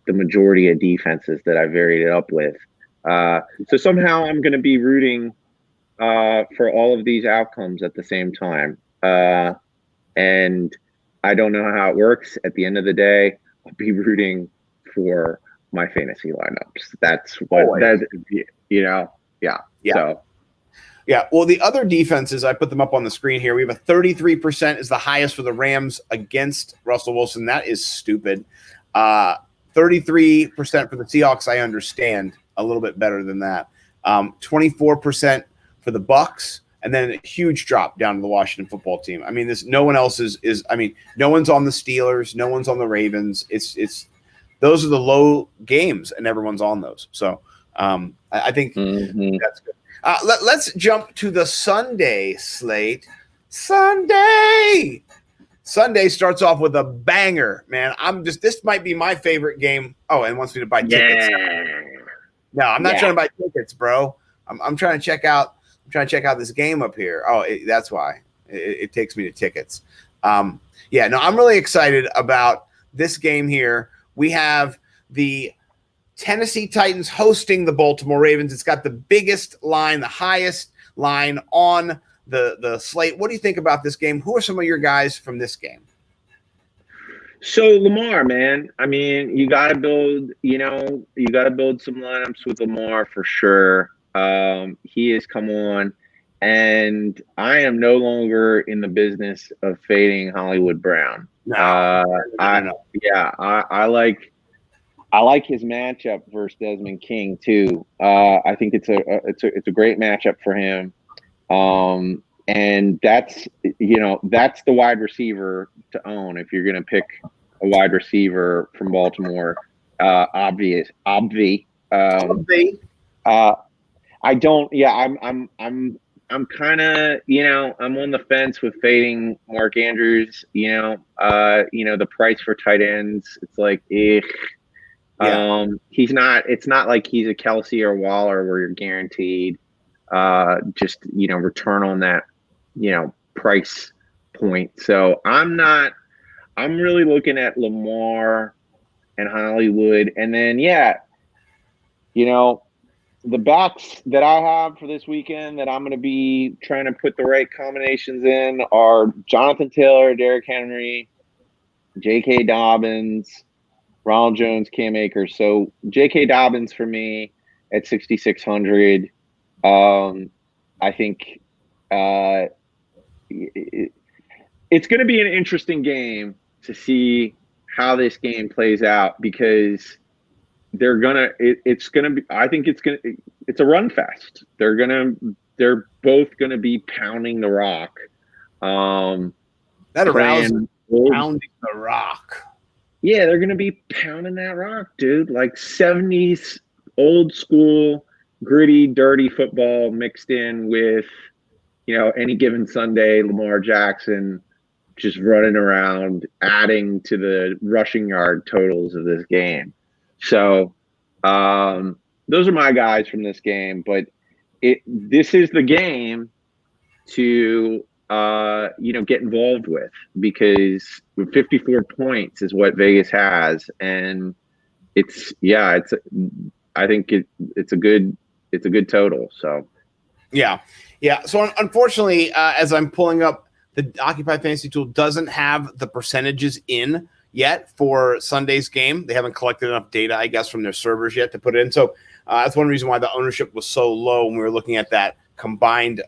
majority of defenses that I varied it up with. So somehow I'm going to be rooting for all of these outcomes at the same time. And I don't know how it works. At the end of the day, I'll be rooting for my fantasy lineups. That's what So. Yeah, well, the other defenses, I put them up on the screen here. We have a 33% is the highest for the Rams against Russell Wilson. That is stupid. 33% for the Seahawks, I understand a little bit better than that. 24% for the Bucs, and then a huge drop down to the Washington football team. I mean, no one else no one's on the Steelers, no one's on the Ravens. It's those are the low games, and everyone's on those. So I think that's good. Let's jump to the Sunday slate. Sunday starts off with a banger, man. This might be my favorite game. Oh, and wants me to buy tickets. No, I'm not trying to buy tickets, bro. I'm trying to check out. I'm trying to check out this game up here. Oh, that's why it takes me to tickets. I'm really excited about this game here. We have the Tennessee Titans hosting the Baltimore Ravens. It's got the biggest line, the highest line on the slate. What do you think about this game? Who are some of your guys from this game? So Lamar, man, I mean, you got to build some lineups with Lamar for sure. He has come on, and I am no longer in the business of fading Hollywood Brown. I like his matchup versus Desmond King too. I think it's a great matchup for him. And that's the wide receiver to own if you're going to pick a wide receiver from Baltimore. I'm kind of, I'm on the fence with fading Mark Andrews. The price for tight ends, it's like, it's not like he's a Kelsey or Waller where you're guaranteed. just, return on that, price point. So I'm really looking at Lamar and Hollywood. And then, the backs that I have for this weekend that I'm going to be trying to put the right combinations in are Jonathan Taylor, Derrick Henry, J.K. Dobbins, Ronald Jones, Cam Akers. So J.K. Dobbins for me at 6,600. I think it's going to be an interesting game to see how this game plays out, because it's a run fest. They're both gonna be pounding the rock. That arousing pounding the rock. Yeah, they're gonna be pounding that rock, dude. Like 70s old school, gritty, dirty football mixed in with, any given Sunday, Lamar Jackson just running around, adding to the rushing yard totals of this game. So those are my guys from this game, but this is the game to get involved with, because 54 points is what Vegas has, and I think it's a good total. So yeah. So unfortunately, as I'm pulling up, the Occupy Fantasy tool doesn't have the percentages in yet for Sunday's game. They haven't collected enough data, I guess, from their servers yet to put it in. So that's one reason why the ownership was so low when we were looking at that combined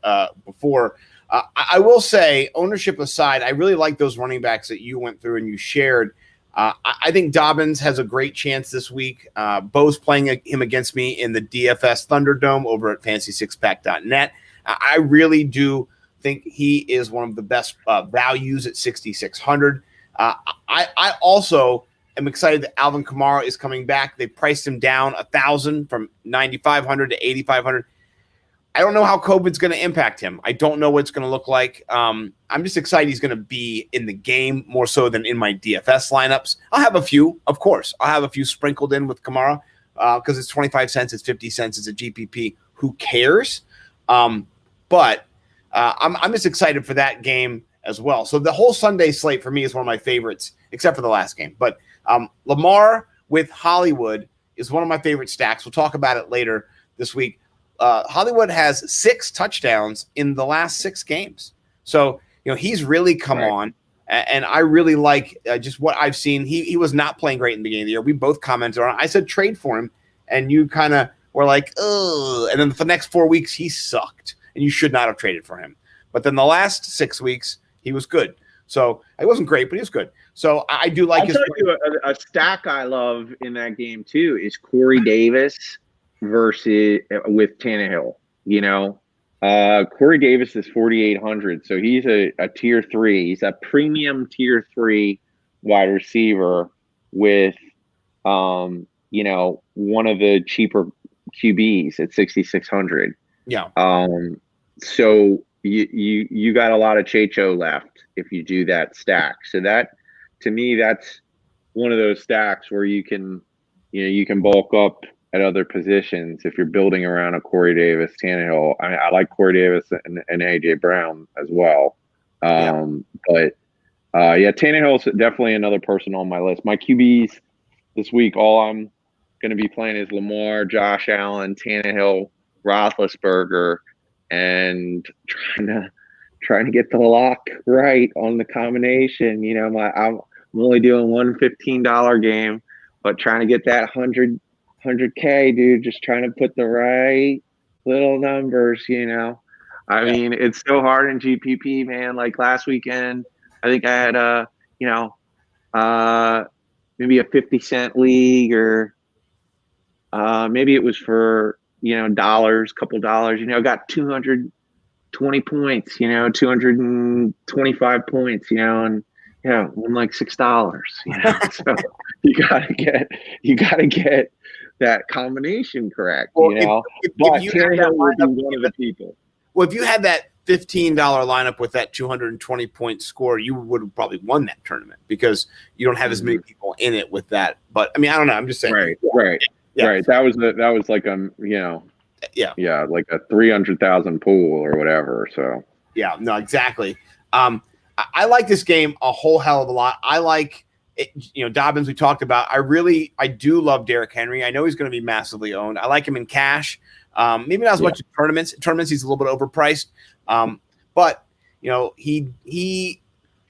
before. I will say, ownership aside, I really like those running backs that you went through and you shared. I think Dobbins has a great chance this week. Bo's playing him against me in the DFS Thunderdome over at FantasySixPack.net. I really do think he is one of the best values at 6,600. I also am excited that Alvin Kamara is coming back. They priced him down 1,000 from 9,500 to 8,500. I don't know how COVID's going to impact him. I don't know what it's going to look like. I'm just excited he's going to be in the game more so than in my DFS lineups. I'll have a few, of course. I'll have a few sprinkled in with Kamara because it's 25 cents, it's 50 cents, it's a GPP. Who cares? But I'm just excited for that game as well. So the whole Sunday slate for me is one of my favorites, except for the last game. But Lamar with Hollywood is one of my favorite stacks. We'll talk about it later this week. Hollywood has 6 touchdowns in the last 6 games. So, he's really come on. And I really like just what I've seen. He was not playing great in the beginning of the year. We both commented on it. I said trade for him, and you kind of were like, ugh. And then for the next 4 weeks, he sucked, and you should not have traded for him. But then the last 6 weeks, he was good. So it wasn't great, but he was good. So I do like his. A stack I love in that game too is Corey Davis versus with Tannehill. Corey Davis is 4,800, so he's a tier 3. He's a premium tier 3 wide receiver with one of the cheaper QBs at 6,600. Yeah. So you got a lot of Checho left if you do that stack. So that, to me, that's one of those stacks where you can bulk up at other positions if you're building around a Corey Davis, Tannehill. I like Corey Davis and AJ Brown as well. But Tannehill's definitely another person on my list. My QBs this week, all I'm going to be playing is Lamar, Josh Allen, Tannehill, Roethlisberger, and trying to get the lock right on the combination. I'm only doing one $15 game, but trying to get that 100K, dude, just trying to put the right little numbers, I mean, it's so hard in GPP, man. Like last weekend, I think I had maybe a 50-cent league, or maybe it was for couple dollars, got 220 points, 225 points, and won like $6, so you gotta get that combination correct, But Tannehill would be one of the people. Well, if you had that $15 lineup with that 220 point score, you would have probably won that tournament because you don't have as many people in it with that. But I mean, I don't know. I'm just saying. Right. That was like Yeah, like a 300,000 pool or whatever. So yeah, no, exactly. I like this game a whole hell of a lot. I like it, Dobbins we talked about. I do love Derrick Henry. I know he's going to be massively owned. I like him in cash. Maybe not as much in tournaments. In tournaments, he's a little bit overpriced. But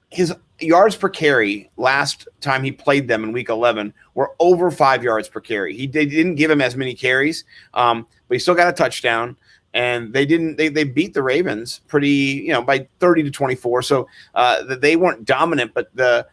his yards per carry last time he played them in week 11 were over 5 yards per carry. They didn't give him as many carries, but he still got a touchdown. And they beat the Ravens pretty, by 30-24. So they weren't dominant, but the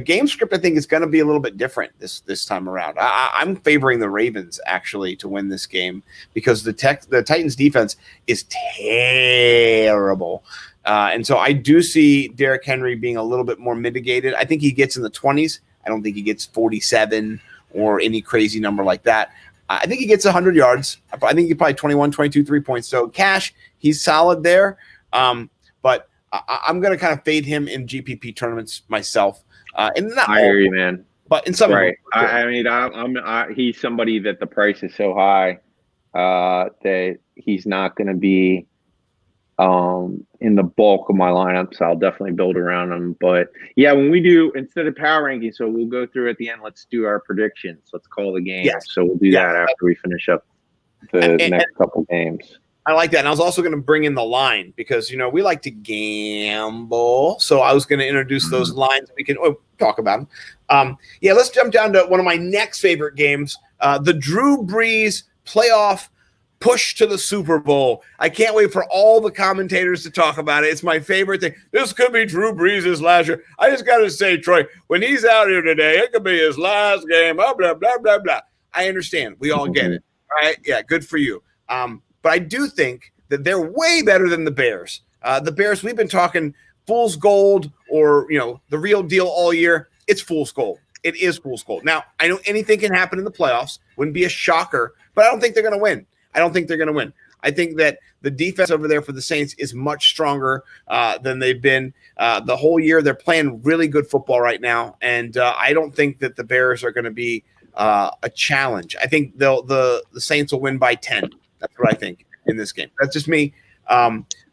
game script I think is going to be a little bit different this time around. I'm favoring the Ravens actually to win this game because the Titans defense is terrible. And so I do see Derrick Henry being a little bit more mitigated. I think he gets in the 20s. I don't think he gets 47 or any crazy number like that. I think he gets 100 yards. I think he probably 21, 22 3-points. So cash, he's solid there. But I'm going to kind of fade him in GPP tournaments myself. And not I hear you, man. But in some right. I mean, he's somebody that the price is so high that he's not going to be in the bulk of my lineup, so I'll definitely build around him. But yeah, when we do, instead of power ranking, so we'll go through at the end, let's do our predictions. Let's call the game. Yes. So we'll do that after we finish up the next couple games. I like that. And I was also going to bring in the line because, we like to gamble. So I was going to introduce those lines. We can talk about them. Let's jump down to one of my next favorite games, the Drew Brees playoff push to the Super Bowl. I can't wait for all the commentators to talk about it. It's my favorite thing. This could be Drew Brees' last year. I just got to say, Troy, when he's out here today, it could be his last game. Blah, blah, blah, blah, blah. I understand. We all get it. All right? Yeah, good for you. But I do think that they're way better than the Bears. The Bears, we've been talking fool's gold or, the real deal all year. It's fool's gold. It is fool's gold. Now, I know anything can happen in the playoffs. Wouldn't be a shocker, but I don't think they're going to win. I think that the defense over there for the Saints is much stronger than they've been the whole year. They're playing really good football right now, and I don't think that the Bears are going to be a challenge. I think the Saints will win by 10. That's what I think in this game. That's just me.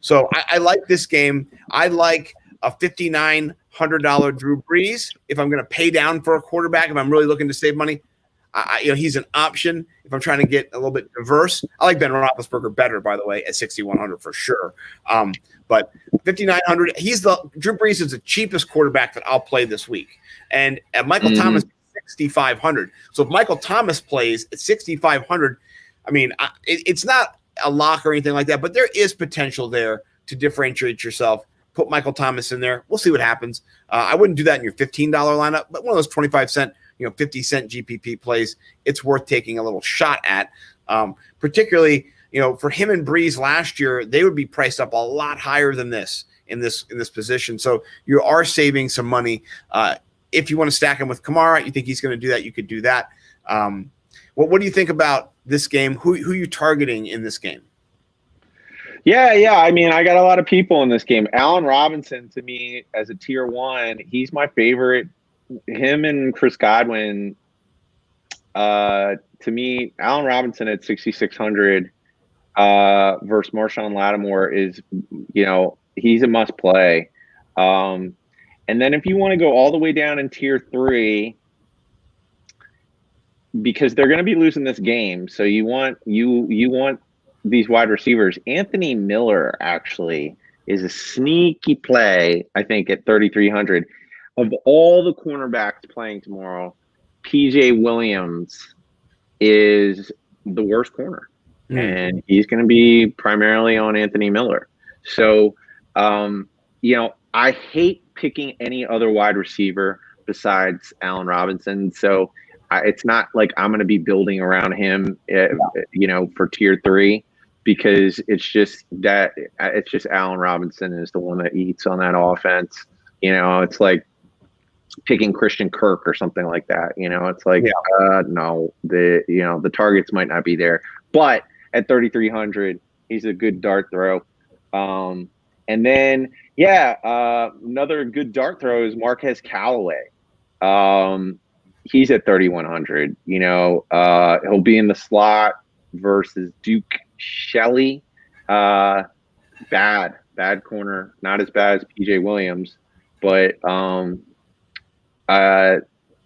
So I like this game. I like a $5,900 Drew Brees if I'm going to pay down for a quarterback, if I'm really looking to save money. He's an option if I'm trying to get a little bit diverse. I like Ben Roethlisberger better, by the way, at 6,100 for sure. But 5,900, Drew Brees is the cheapest quarterback that I'll play this week, and Michael Thomas 6,500. So if Michael Thomas plays at 6,500, I mean, it's not a lock or anything like that, but there is potential there to differentiate yourself. Put Michael Thomas in there. We'll see what happens. I wouldn't do that in your $15 lineup, but one of those 25-cent. 50-cent GPP plays, it's worth taking a little shot at. Particularly, for him and Breeze last year, they would be priced up a lot higher than this in this position. So you are saving some money. If you want to stack him with Kamara, you think he's going to do that, you could do that. What do you think about this game? Who are you targeting in this game? Yeah. I mean, I got a lot of people in this game. Allen Robinson, to me, as a tier 1, he's my favorite. Him and Chris Godwin, to me, Allen Robinson at 6,600 versus Marshawn Lattimore is, he's a must play. And then if you want to go all the way down in tier 3, because they're going to be losing this game, so you want these wide receivers. Anthony Miller actually is a sneaky play, I think, at 3,300. Of all the cornerbacks playing tomorrow, PJ Williams is the worst corner. And he's going to be primarily on Anthony Miller. So, I hate picking any other wide receiver besides Allen Robinson. So it's not like I'm going to be building around him, for tier 3, because it's just Allen Robinson is the one that eats on that offense. It's like picking Christian Kirk or something like that. It's like, no, the targets might not be there, but at 3,300, he's a good dart throw. And then, another good dart throw is Marquez Callaway. He's at 3,100. He'll be in the slot versus Duke Shelley, bad corner, not as bad as PJ Williams, but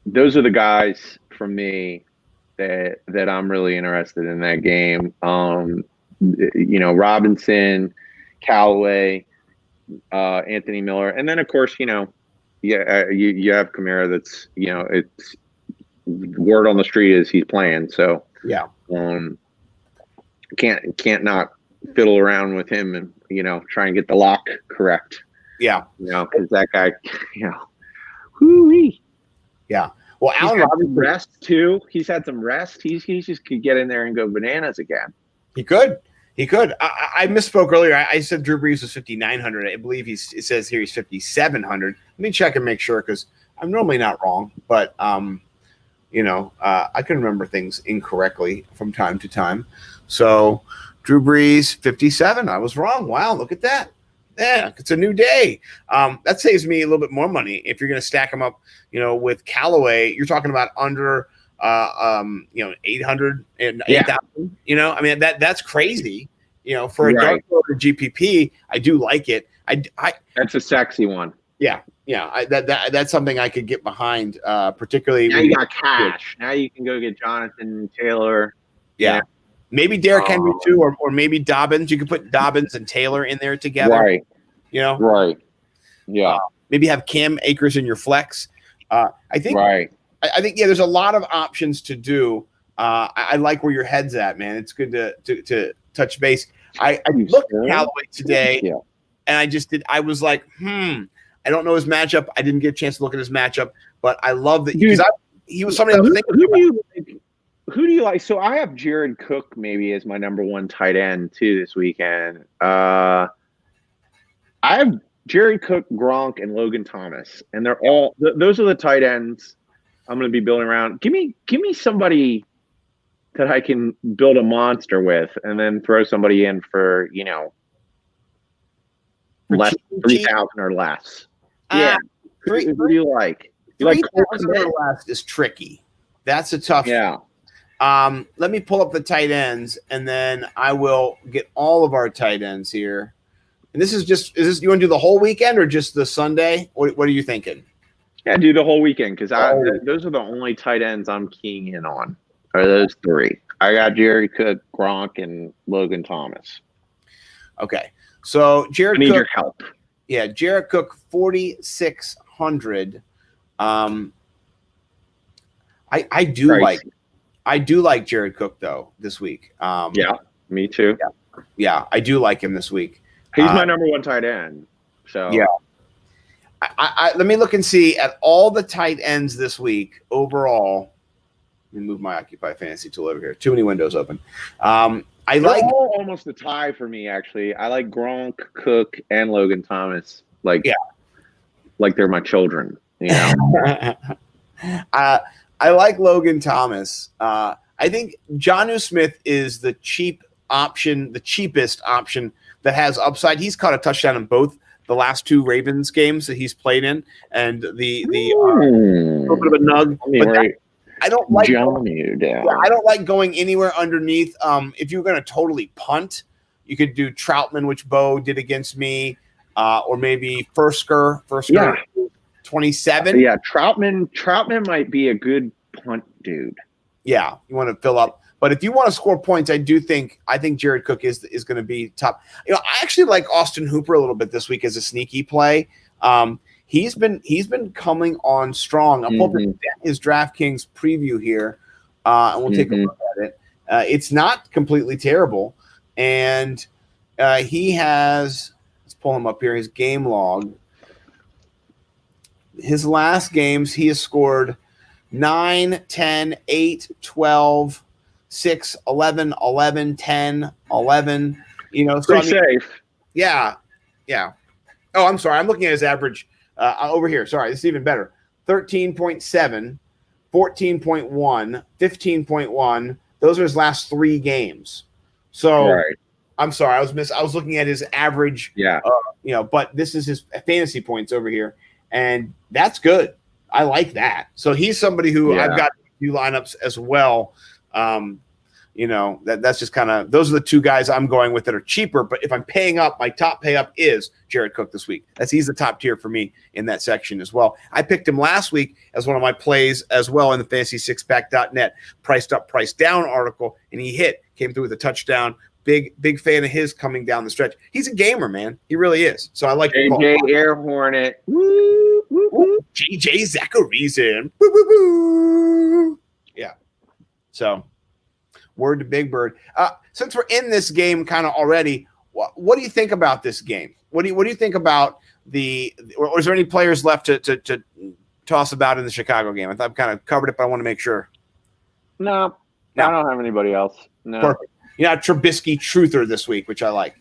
those are the guys from me that I'm really interested in that game. Robinson, Callaway, Anthony Miller, and then of course, you have Kamara. That's it's word on the street is he's playing. So yeah, can't not fiddle around with him and try and get the lock correct. Yeah, because that guy, whoo-wee. Yeah. Well, Allen Robinson rest too. He's had some rest. He just could get in there and go bananas again. He could. I misspoke earlier. I said Drew Brees was 5,900. I believe it says here he's 5,700. Let me check and make sure because I'm normally not wrong, but I can remember things incorrectly from time to time. So Drew Brees 57. I was wrong. Wow, look at that. Yeah, it's a new day. That saves me a little bit more money if you're going to stack them up. With Callaway, you're talking about under 800 and 8,000. I mean that's crazy. For a dark order GPP, I do like it. That's a sexy one. Yeah. That's something I could get behind. Particularly now you got cash. Now you can go get Jonathan Taylor. Yeah. Maybe Derrick Henry too, or maybe Dobbins. You could put Dobbins and Taylor in there together. Right. Right. Yeah. Maybe have Cam Akers in your flex. I think. Right. I think there's a lot of options to do. I like where your head's at, man. It's good to touch base. I looked at Callaway today, and I was like, I don't know his matchup. I didn't get a chance to look at his matchup, but I love that because he was somebody I was thinking about. Who do you like? So I have Jared Cook maybe as my number one tight end too this weekend. I have Jared Cook, Gronk, and Logan Thomas, and they're all those are the tight ends I'm going to be building around. Give me somebody that I can build a monster with, and then throw somebody in for less 3,000 or less. Yeah, who do you like? You like 3,000 or less is tricky. That's a tough. Yeah. Let me pull up the tight ends, and then I will get all of our tight ends here. And this is you want to do the whole weekend or just the Sunday? What are you thinking? Yeah, do the whole weekend because those are the only tight ends I'm keying in on. Are those three? I got Jared Cook, Gronk, and Logan Thomas. Okay, so Jared Cook. I need your help. Yeah, Jared Cook 4,600. I do Christ. I do like Jared Cook though this week. Yeah, me too. Yeah, I do like him this week. He's my number one tight end. So yeah, I let me look and see at all the tight ends this week overall. Let me move my Occupy Fantasy tool over here. Too many windows open. They're like almost a tie for me actually. I like Gronk, Cook, and Logan Thomas. Like they're my children. I like Logan Thomas. I think Jonnu Smith is the cheapest option that has upside. He's caught a touchdown in both the last two Ravens games that he's played in, and the little bit of a nug. I don't like I don't like going anywhere underneath. If you're going to totally punt, you could do Troutman, which Bo did against me, or maybe Fursker 27. Yeah, Troutman might be a good punt dude. Yeah, you want to fill up. But if you want to score points, I think Jared Cook is going to be top. I actually like Austin Hooper a little bit this week as a sneaky play. He's been coming on strong. I'm hoping his DraftKings preview here, and we'll take a look at it. It's not completely terrible, and he has. Let's pull him up here. His game log. His last games, he has scored 9, 10, 8, 12, 6, 11, 11, 10, 11. Pretty safe. Yeah. Oh, I'm sorry. I'm looking at his average over here. Sorry, this is even better. 13.7, 14.1, 15.1. Those are his last 3 games. So right. I'm sorry. I was looking at his average. Yeah. But this is his fantasy points over here. And that's good. I like that. So he's somebody who I've got a few lineups as well. you know, that's just kind of, those are the two guys I'm going with that are cheaper. But if I'm paying up, my top pay up is Jared Cook this week. He's the top tier for me in that section as well. I picked him last week as one of my plays as well in the fantasy6pack.net priced up, priced down article, and he came through with a touchdown. Big fan of his coming down the stretch. He's a gamer, man. He really is. So I like JJ Air Hornet. Woo, woo, woo. JJ Zacharyson. Woo, woo, woo. Yeah. So word to Big Bird. Since we're in this game kind of already, what do you think about this game? What do you think about or is there any players left to toss about in the Chicago game? I thought I've kind of covered it, but I want to make sure. No, I don't have anybody else. No. Perfect. Trubisky truther this week, which I like.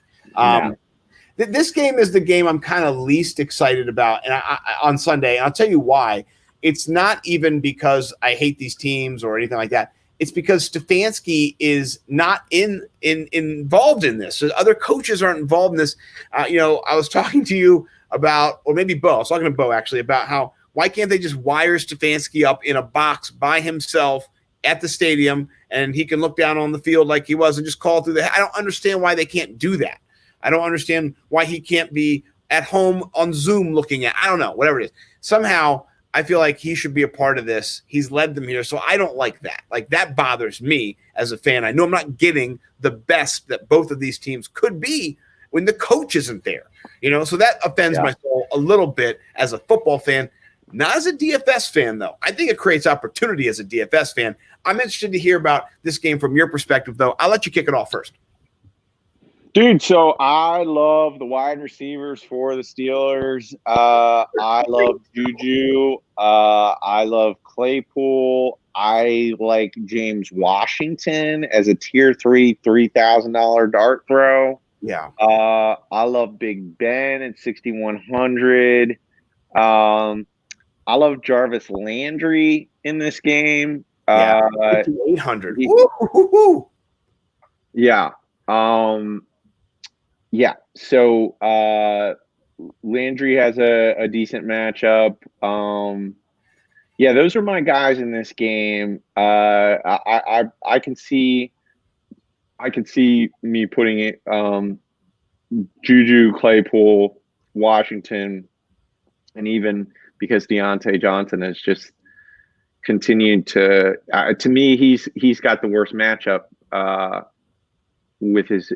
This game is the game I'm kind of least excited about, and on Sunday. And I'll tell you why. It's not even because I hate these teams or anything like that. It's because Stefanski is not involved in this. So other coaches aren't involved in this. I was talking to you about, or maybe Bo. I was talking to Bo actually about why can't they just wire Stefanski up in a box by himself at the stadium, and he can look down on the field like he was and just call through I don't understand why they can't do that. I don't understand why he can't be at home on Zoom looking at, I don't know, whatever it is. Somehow I feel like he should be a part of this. He's led them here, so I don't like that. Like, that bothers me as a fan. I know I'm not getting the best that both of these teams could be when the coach isn't there. So that offends my soul a little bit as a football fan. Not as a DFS fan, though. I think it creates opportunity as a DFS fan. I'm interested to hear about this game from your perspective, though. I'll let you kick it off first. Dude, so I love the wide receivers for the Steelers. I love Juju. I love Claypool. I like James Washington as a tier 3 $3,000 dart throw. Yeah. I love Big Ben at 6,100. I love Jarvis Landry in this game. 800. Yeah. Yeah. So Landry has a decent matchup. Those are my guys in this game. I can see me putting it Juju, Claypool, Washington, and even because Deontay Johnson is just continuing to me, he's got the worst matchup with his,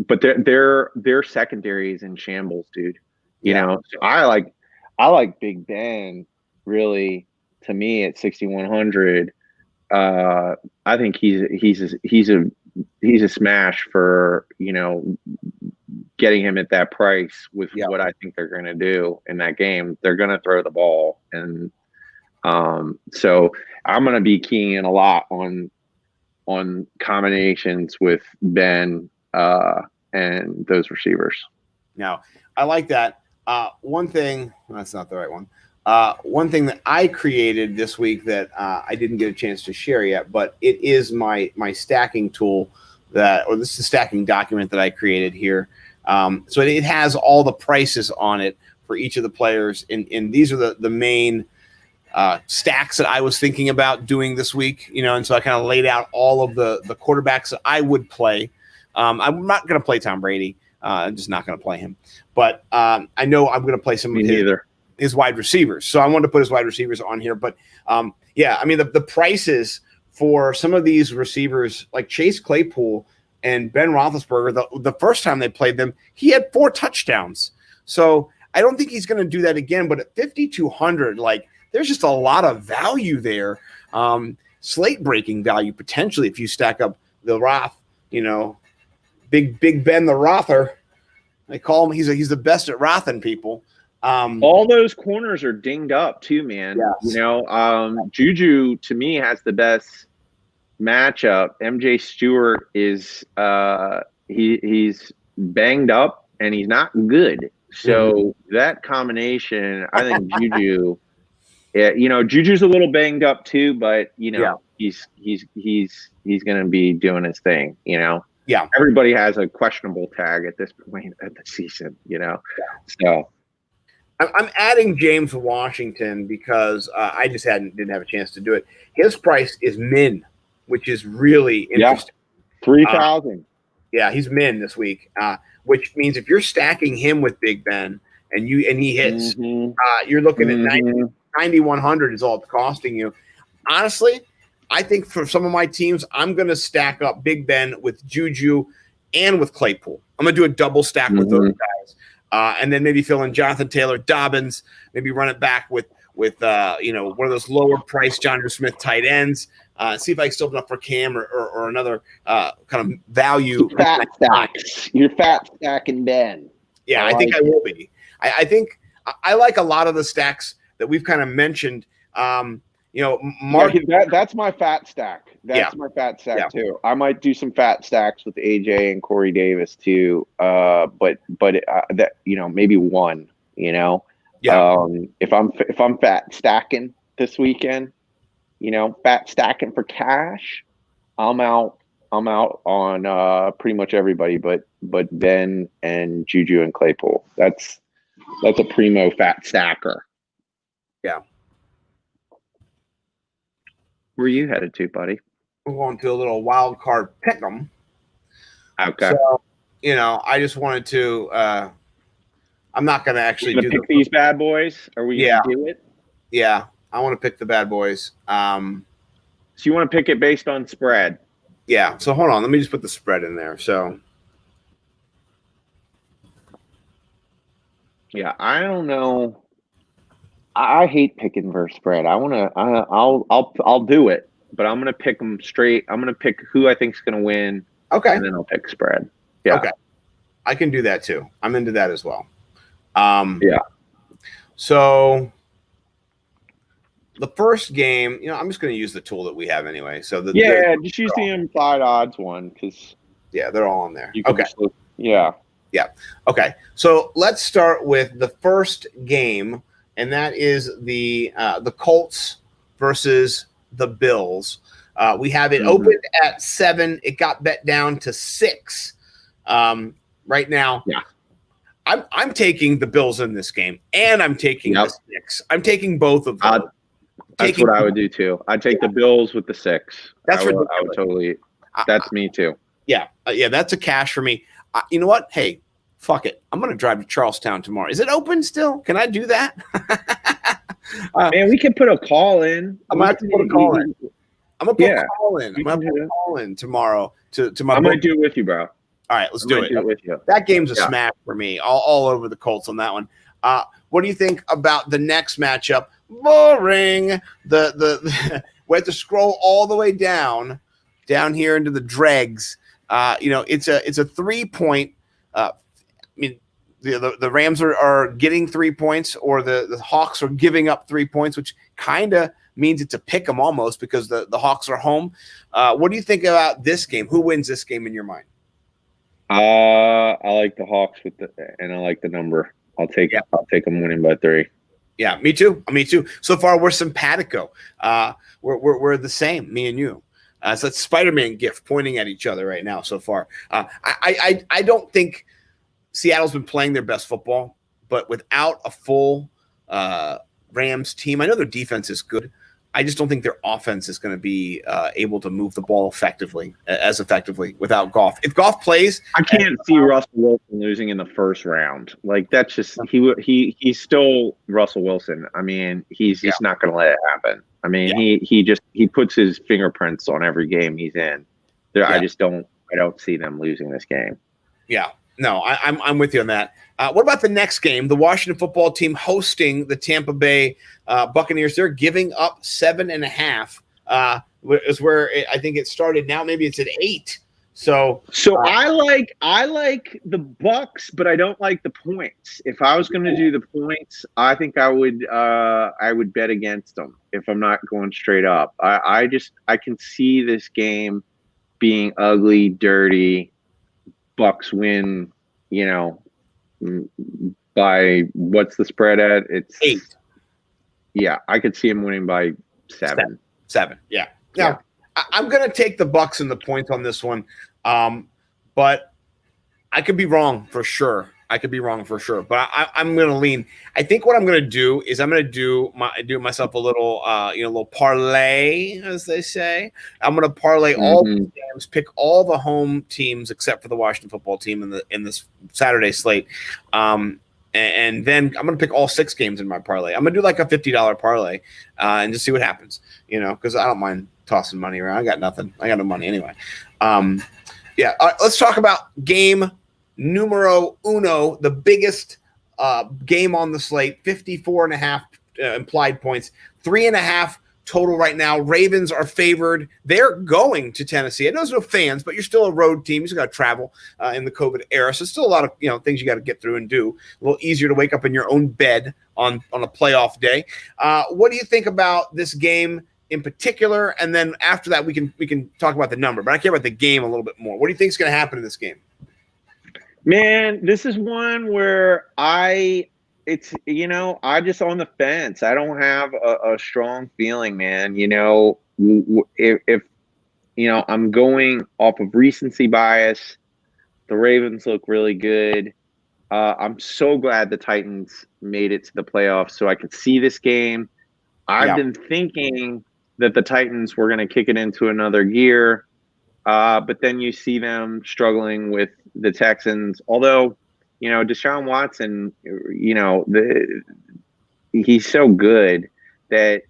but their secondary is in shambles, dude. So I like Big Ben really. To me, at 6,100, I think he's a smash for getting him at that price with what I think they're going to do in that game. They're going to throw the ball, and so I'm going to be keying in a lot on combinations with Ben and those receivers. Now, I like that. One thing, that's not the right one. One thing that I created this week that I didn't get a chance to share yet, but it is my stacking tool this is a stacking document that I created here. So it has all the prices on it for each of the players. And these are the main stacks that I was thinking about doing this week, and so I kind of laid out all of the quarterbacks that I would play. I'm not going to play Tom Brady. I'm just not going to play him. But I know I'm going to play some of his wide receivers. So I wanted to put his wide receivers on here. But, the prices for some of these receivers, like Chase Claypool and Ben Roethlisberger, the first time they played them, he had 4 touchdowns. So I don't think he's going to do that again. But at 5,200, there's just a lot of value there. Slate breaking value potentially if you stack up the Roth, Big Ben the Rother. They call him, he's the best at Rothing people. All those corners are dinged up too, man. Yes. Juju to me has the best matchup. MJ Stewart is he's banged up and he's not good. So that combination, I think Juju. Juju's a little banged up too, but he's going to be doing his thing. Yeah. Everybody has a questionable tag at this point of the season. So. I'm adding James Washington because I just didn't have a chance to do it. His price is min. which is really interesting. 3,000. Yeah, he's min this week, which means if you're stacking him with Big Ben and he hits, you're looking at 9,100 is all it's costing you. Honestly, I think for some of my teams, I'm going to stack up Big Ben with Juju and with Claypool. I'm going to do a double stack with those guys, and then maybe fill in Jonathan Taylor, Dobbins. Maybe run it back with one of those lower price Jonnu Smith tight ends. See if I can still enough for Cam or another kind of value. Fat stacks. You're fat stacking Ben. Yeah, I think I will be. I think I like a lot of the stacks that we've kind of mentioned. Mark. That's my fat stack. That's my fat stack too. I might do some fat stacks with AJ and Corey Davis too. But that maybe one. If I'm fat stacking this weekend, fat stacking for cash, I'm out on pretty much everybody, but Ben and Juju and Claypool. That's a primo fat stacker. Yeah. Where are you headed to, buddy? We're going to a little wild card pick'em. Okay. So, I just wanted to. I'm not going to actually do pick these bad boys. Are we going to do it? Yeah, I want to pick the bad boys. So you want to pick it based on spread? Yeah. So hold on, let me just put the spread in there. So. Yeah, I don't know. I hate picking versus spread. I'll do it, but I'm gonna pick them straight. I'm gonna pick who I think's gonna win. Okay, and then I'll pick spread. Yeah. Okay, I can do that too. I'm into that as well. Yeah. So the first game, I'm just gonna use the tool that we have anyway. So just use the implied odds one because they're all on there. Okay. Yeah. Okay. So let's start with the first game. And that is the Colts versus the Bills. We have it opened at 7. It got bet down to 6. Right now, I'm taking the Bills in this game, and I'm taking the 6. I'm taking both of them. That's what I would do too. I'd take the Bills with the 6. That's I would totally. That's me too. Yeah, that's a cash for me. You know what? Hey. Fuck it. I'm going to drive to Charlestown tomorrow. Is it open still? Can I do that? Man, we can put a call in. I'm going to have to put a call in. I'm going to put a call in. I'm going to put a call in tomorrow to my I'm going to do it with you, bro. All right, let's do it with you. That game's a smash for me. All over the Colts on that one. What do you think about the next matchup? Boring. The we have to scroll all the way down here into the dregs. It's a 3-point the Rams are getting 3 points, or the Hawks are giving up 3 points, which kind of means it's a pick 'em almost because the Hawks are home. What do you think about this game? Who wins this game in your mind? I like the Hawks and I like the number. I'll take them winning by 3. Yeah, me too. So far, we're simpatico. We're the same, me and you. So it's Spider-Man gif pointing at each other right now. So far, I don't think Seattle's been playing their best football, but without a full Rams team, I know their defense is good. I just don't think their offense is going to be able to move the ball effectively without Goff. If Goff plays, I can't see Russell Wilson losing in the first round. Like that's just he's still Russell Wilson. I mean, he's just not going to let it happen. I mean, he puts his fingerprints on every game he's in. I don't see them losing this game. Yeah. No, I'm with you on that. What about the next game? The Washington football team hosting the Tampa Bay Buccaneers. They're giving up 7.5. Is where I think it started. Now maybe it's at 8. So I like the Bucks, but I don't like the points. If I was going to do the points, I think I would bet against them if I'm not going straight up. I can see this game being ugly, dirty. Bucks win, by what's the spread at? It's 8. Yeah, I could see him winning by 7. 7. Yeah. Now, I'm going to take the Bucks and the points on this one, but I could be wrong for sure. I could be wrong for sure, but I'm going to lean. I think what I'm going to do is I'm going to do myself a little, little parlay, as they say. I'm going to parlay all the games, pick all the home teams except for the Washington football team in this Saturday slate. And then I'm going to pick all 6 games in my parlay. I'm going to do like a $50 parlay and just see what happens, because I don't mind tossing money around. I got nothing. I got no money anyway. Let's talk about game numero uno, the biggest game on the slate, 54.5 implied points, 3.5 total right now. Ravens are favored. They're going to Tennessee. I know there's no fans, but you're still a road team. You just got to travel in the COVID era. So it's still a lot of things you got to get through and do. A little easier to wake up in your own bed on a playoff day. What do you think about this game in particular? And then after that, we can talk about the number. But I care about the game a little bit more. What do you think is going to happen in this game? Man, this is one where I'm just on the fence. I don't have a strong feeling, man. If I'm going off of recency bias, the Ravens look really good. I'm so glad the Titans made it to the playoffs so I could see this game. I've been thinking that the Titans were going to kick it into another gear, but then you see them struggling with the Texans. Although, Deshaun Watson, he's so good that,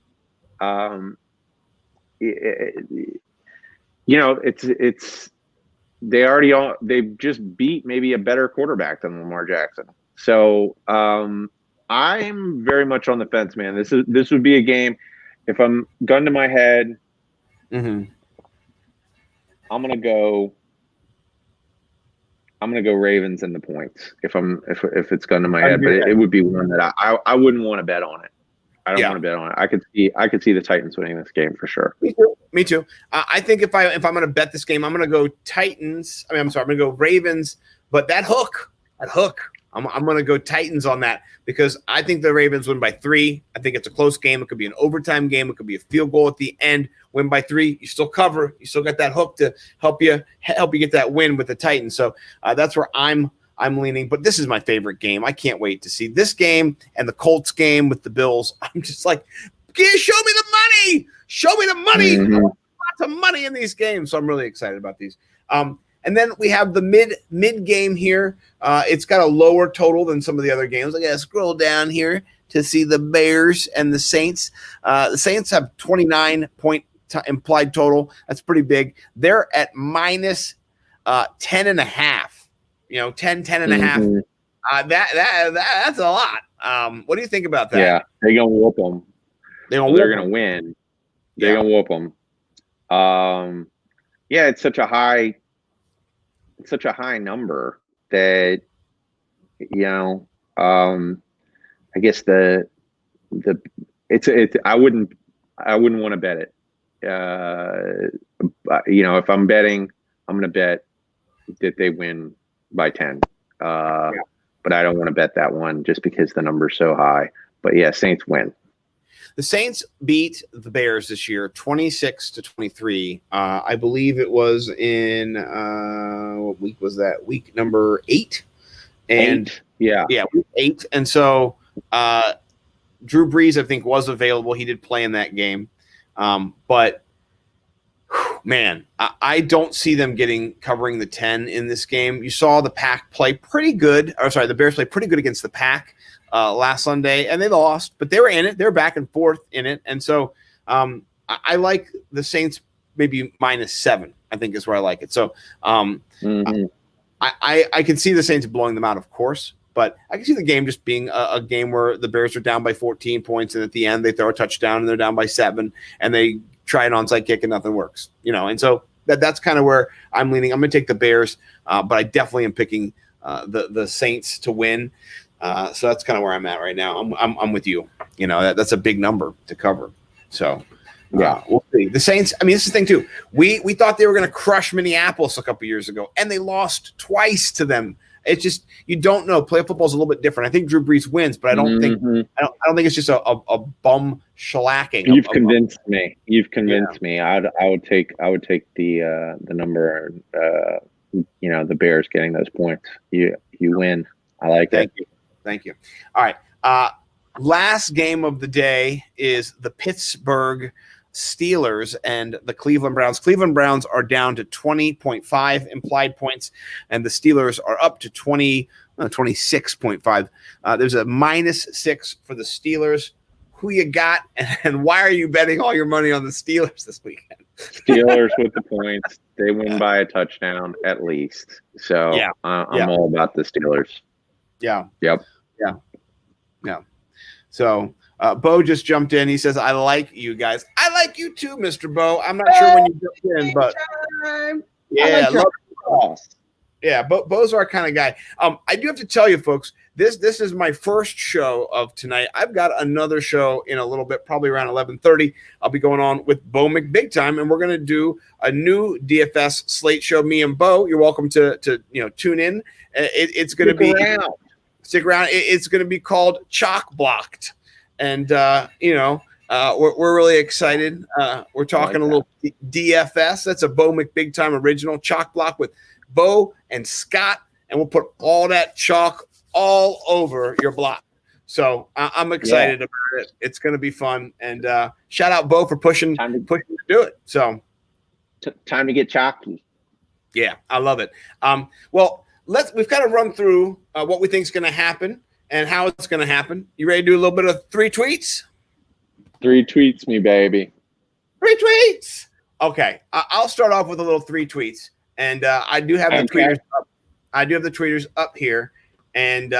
they've just beat maybe a better quarterback than Lamar Jackson. So I'm very much on the fence, man. This would be a game. If I'm gun to my head, I'm gonna go Ravens in the points. If it's gun to my head, but it would be one that I wouldn't want to bet on it. I don't want to bet on it. I could see the Titans winning this game for sure. Me too. I think if I'm going to bet this game, I'm going to go Titans. I'm going to go Ravens. But that hook, I'm going to go Titans on that because I think the Ravens win by 3. I think it's a close game. It could be an overtime game. It could be a field goal at the end. Win by 3. You still cover. You still got that hook to help you get that win with the Titans. So that's where I'm leaning. But this is my favorite game. I can't wait to see this game and the Colts game with the Bills. I'm just like, show me the money. Show me the money. Mm-hmm. Lots of money in these games. So I'm really excited about these. And then we have the mid game here. It's got a lower total than some of the other games. I got to scroll down here to see the Bears and the Saints. The Saints have 29 implied total. That's pretty big. They're at minus 10.5. 10.5. That's a lot. What do you think about that? Yeah, they're gonna whoop them. They're gonna win. They're gonna whoop them. It's such a high number that I guess I wouldn't want to bet it. If I'm betting, I'm gonna bet that they win by 10. But I don't want to bet that one just because the number's so high. But yeah, Saints win. The Saints beat the Bears this year 26-23. I believe it was in what week was that? Week number 8. And week 8. And so Drew Brees, I think, was available. He did play in that game. But man, I don't see them covering the 10 in this game. You saw the Pack play pretty good. The Bears play pretty good against the Pack last Sunday, and they lost, but they were in it. They were back and forth in it. And so I like the Saints maybe minus 7, I think is where I like it. So I can see the Saints blowing them out, of course, but I can see the game just being a game where the Bears are down by 14 points, and at the end they throw a touchdown and they're down by 7, and they try an onside kick and nothing works, and so that's kind of where I'm leaning. I'm going to take the Bears, but I definitely am picking the Saints to win. So that's kind of where I'm at right now. I'm with you. That's a big number to cover. So we'll see. The Saints. I mean, this is the thing too. We thought they were going to crush Minneapolis a couple years ago, and they lost twice to them. It's just you don't know. Playoff football is a little bit different. I think Drew Brees wins, but I don't think I don't think it's just a bum shellacking. You've convinced me. You've convinced me. I would take the number. The Bears getting those points. You win. I like it. Thank you. All right. Last game of the day is the Pittsburgh Steelers and the Cleveland Browns. Cleveland Browns are down to 20.5 implied points, and the Steelers are up to 26.5. There's a -6 for the Steelers. Who you got, and why are you betting all your money on the Steelers this weekend? Steelers with the points. They win by a touchdown at least. So I'm all about the Steelers. Yeah. Yep. Yeah. So Bo just jumped in. He says, I like you guys. I like you too, Mr. Bo. I'm not sure when you jumped in, but yeah, Bo's our kind of guy. I do have to tell you, folks, this is my first show of tonight. I've got another show in a little bit, probably around 11:30. I'll be going on with Bo McBigtime, and we're going to do a new DFS slate show. Me and Bo. You're welcome to tune in. It's going to be stick around. It's going to be called Chalk Blocked, and we're really excited. We're talking a little DFS. That's a Bo McBigtime original. Chalk Block with Bo and Scott, and we'll put all that chalk all over your block. So I'm excited about it. It's going to be fun. And shout out Bo for pushing to do it. So time to get chalky. Yeah, I love it. Well, we've kind of run through what we think is going to happen and how it's going to happen. You ready to do a little bit of 3 tweets? 3 tweets me, baby. 3 tweets. Okay. I'll start off with a little 3 tweets. And I do have the tweeters up. I do have the tweeters up here. And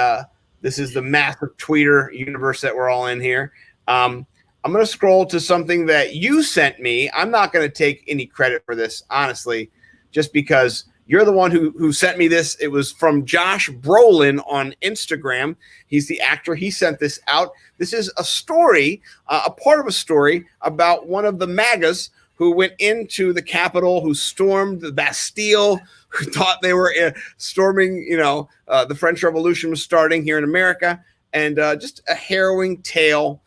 this is the massive tweeter universe that we're all in here. I'm going to scroll to something that you sent me. I'm not going to take any credit for this, honestly, just because you're the one who sent me this. It was from Josh Brolin on Instagram. He's the actor. He sent this out. This is a story, a part of a story about one of the MAGAs who went into the Capitol, who stormed the Bastille, who thought they were storming, the French Revolution was starting here in America, and just a harrowing tale,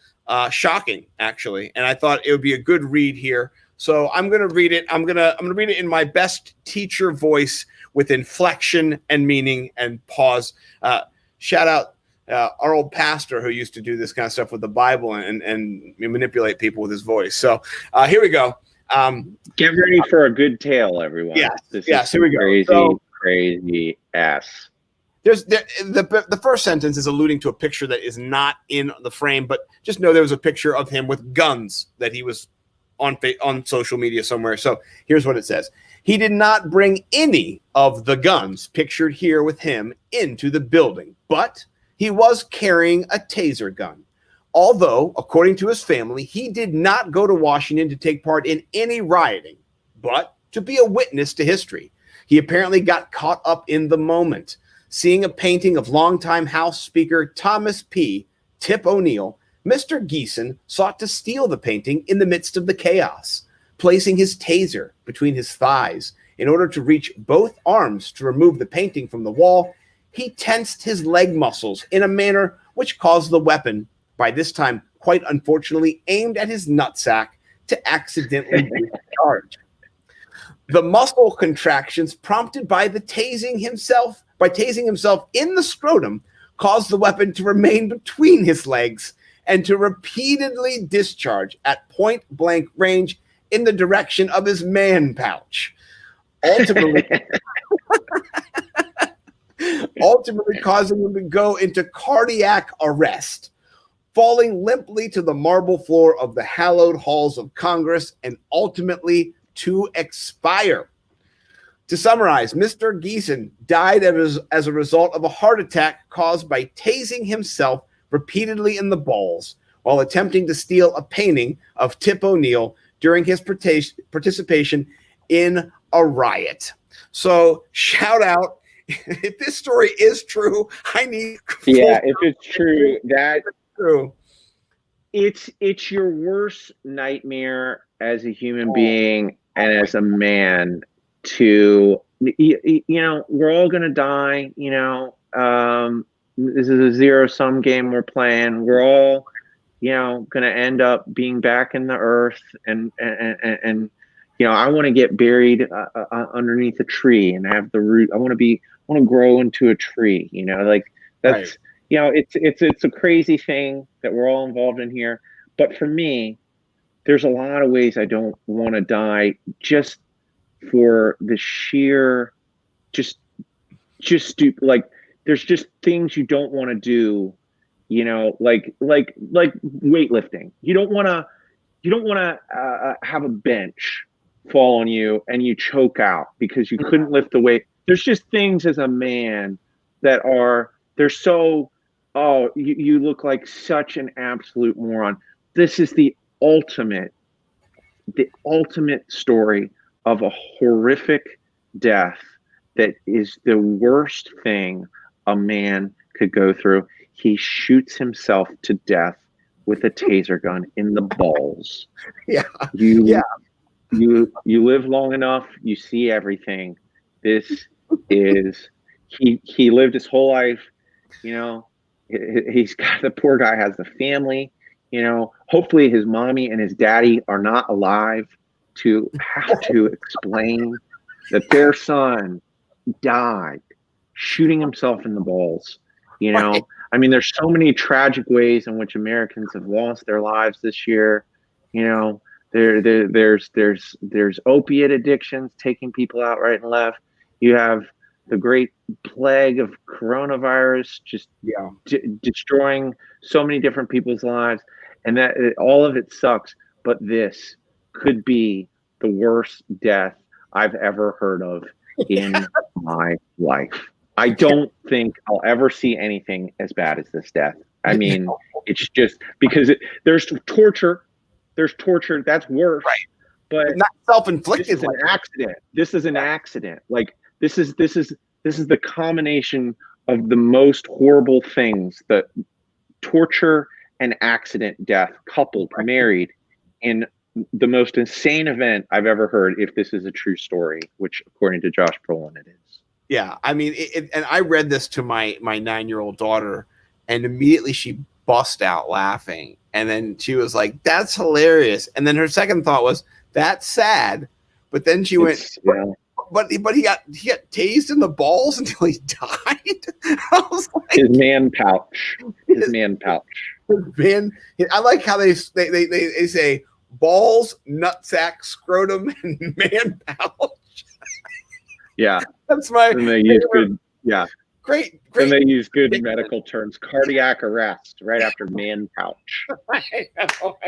shocking, actually. And I thought it would be a good read here. So I'm going to read it. I'm going to read it in my best teacher voice with inflection and meaning and pause. Shout out our old pastor who used to do this kind of stuff with the Bible and manipulate people with his voice. So here we go. Get ready for a good tale, everyone. Yes, here we go. Crazy ass. The first sentence is alluding to a picture that is not in the frame, but just know there was a picture of him with guns that he was on social media somewhere. So here's what it says. He did not bring any of the guns pictured here with him into the building, but he was carrying a taser gun. Although, according to his family, he did not go to Washington to take part in any rioting, but to be a witness to history. He apparently got caught up in the moment, seeing a painting of longtime House Speaker Thomas P. Tip O'Neill. Mr. Geeson sought to steal the painting in the midst of the chaos, placing his taser between his thighs in order to reach both arms to remove the painting from the wall. He tensed his leg muscles in a manner which caused the weapon, by this time quite unfortunately aimed at his nutsack, to accidentally discharge. The muscle contractions prompted by tasing himself in the scrotum caused the weapon to remain between his legs and to repeatedly discharge at point blank range in the direction of his man pouch, ultimately causing him to go into cardiac arrest, falling limply to the marble floor of the hallowed halls of Congress, and ultimately to expire. To summarize, Mr. Geeson died as a result of a heart attack caused by tasing himself repeatedly in the balls while attempting to steal a painting of Tip O'Neill during his participation in a riot. So shout out. If this story is true, I need. Yeah, if it's true, true. It's your worst nightmare as a human being and as a man to, we're all going to die, this is a zero-sum game we're playing. We're all, going to end up being back in the earth, and I want to get buried underneath a tree and have the root. I want to grow into a tree. That's Right. it's a crazy thing that we're all involved in here. But for me, there's a lot of ways I don't want to die just for the sheer just stupid. Like there's just things you don't want to do, like weightlifting. You don't want to have a bench fall on you and you choke out because you couldn't lift the weight. There's just things as a man that they're so, oh, you look like such an absolute moron. This is the ultimate story of a horrific death that is the worst thing a man could go through. He shoots himself to death with a taser gun in the balls. Yeah. You live long enough, you see everything. This is he lived his whole life, he's got, the poor guy has the family, hopefully his mommy and his daddy are not alive to have to explain that their son died shooting himself in the balls. Right. I mean, there's so many tragic ways in which Americans have lost their lives this year. There's opiate addictions taking people out right and left. You have the great plague of coronavirus just destroying so many different people's lives, and that all of it sucks. But this could be the worst death I've ever heard of in my life. I don't think I'll ever see anything as bad as this death. I mean, it's just because there's torture. There's torture. That's worse. Right. But not self-inflicted. This is an accident. This is an accident. Like this is the combination of the most horrible things, that torture and accident death coupled, married, in the most insane event I've ever heard, if this is a true story, which according to Josh Brolin it is. Yeah, I mean, and I read this to my 9-year-old daughter, and immediately she bust out laughing, and then she was like, "That's hilarious." And then her second thought was, "That's sad." But then she went, "But he got tased in the balls until he died." I was like, his man pouch. Man, I like how they say balls, nutsack, scrotum, and man pouch. Yeah, that's my. And they use good. Yeah, great. And they use good medical terms. Cardiac arrest right after man pouch. I know.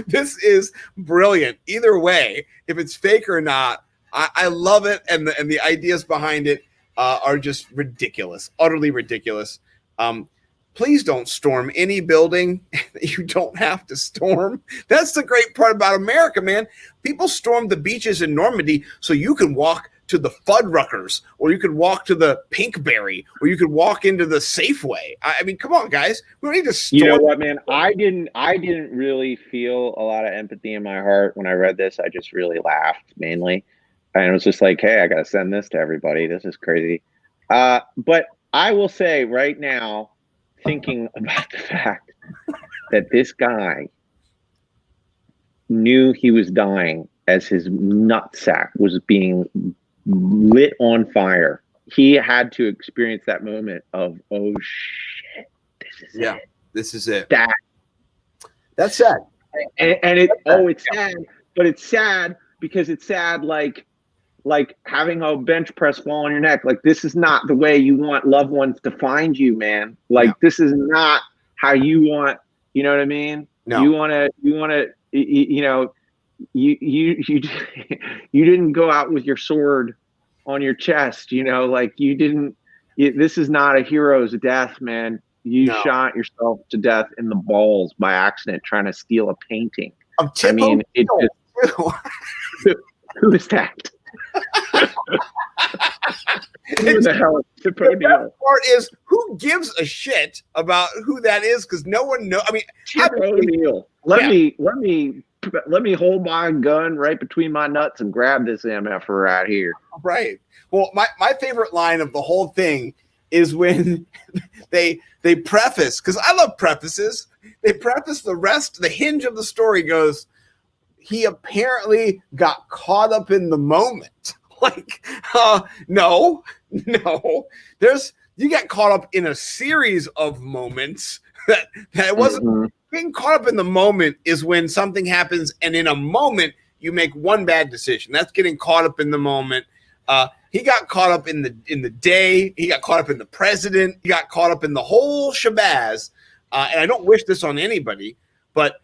This is brilliant. Either way, if it's fake or not, I love it, and the ideas behind it are just ridiculous, utterly ridiculous. Please don't storm any building that you don't have to storm. That's the great part about America, man. People stormed the beaches in Normandy so you can walk to the Fuddruckers, or you could walk to the Pinkberry, or you could walk into the Safeway. I mean, come on, guys. We don't need to storm. You know what, man? I didn't really feel a lot of empathy in my heart when I read this. I just really laughed mainly. And it was just like, hey, I got to send this to everybody. This is crazy. But I will say right now, thinking about the fact that this guy knew he was dying as his nutsack was being lit on fire. He had to experience that moment of, oh shit, this is it. This is it. That's sad. And it's sad, but it's sad because it's sad like having a bench press fall on your neck. Like, this is not the way you want loved ones to find you, man. Like, this is not how you want, you know what I mean? No. You didn't go out with your sword on your chest, like you didn't, this is not a hero's death, man. You shot yourself to death in the balls by accident trying to steal a painting. I mean, it just, who is that? Who the hell is Tip O'Neill? The part is, who gives a shit about who that is? Because no one knows. I mean, Tip O'Neill. Let me hold my gun right between my nuts and grab this MF right here. Right. Well, my favorite line of the whole thing is when they preface, because I love prefaces. They preface the hinge of the story goes, he apparently got caught up in the moment. Like, no. There's You got caught up in a series of moments that wasn't being caught up in the moment is when something happens, and in a moment you make one bad decision. That's getting caught up in the moment. He got caught up in the day. He got caught up in the president. He got caught up in the whole shabazz. And I don't wish this on anybody, but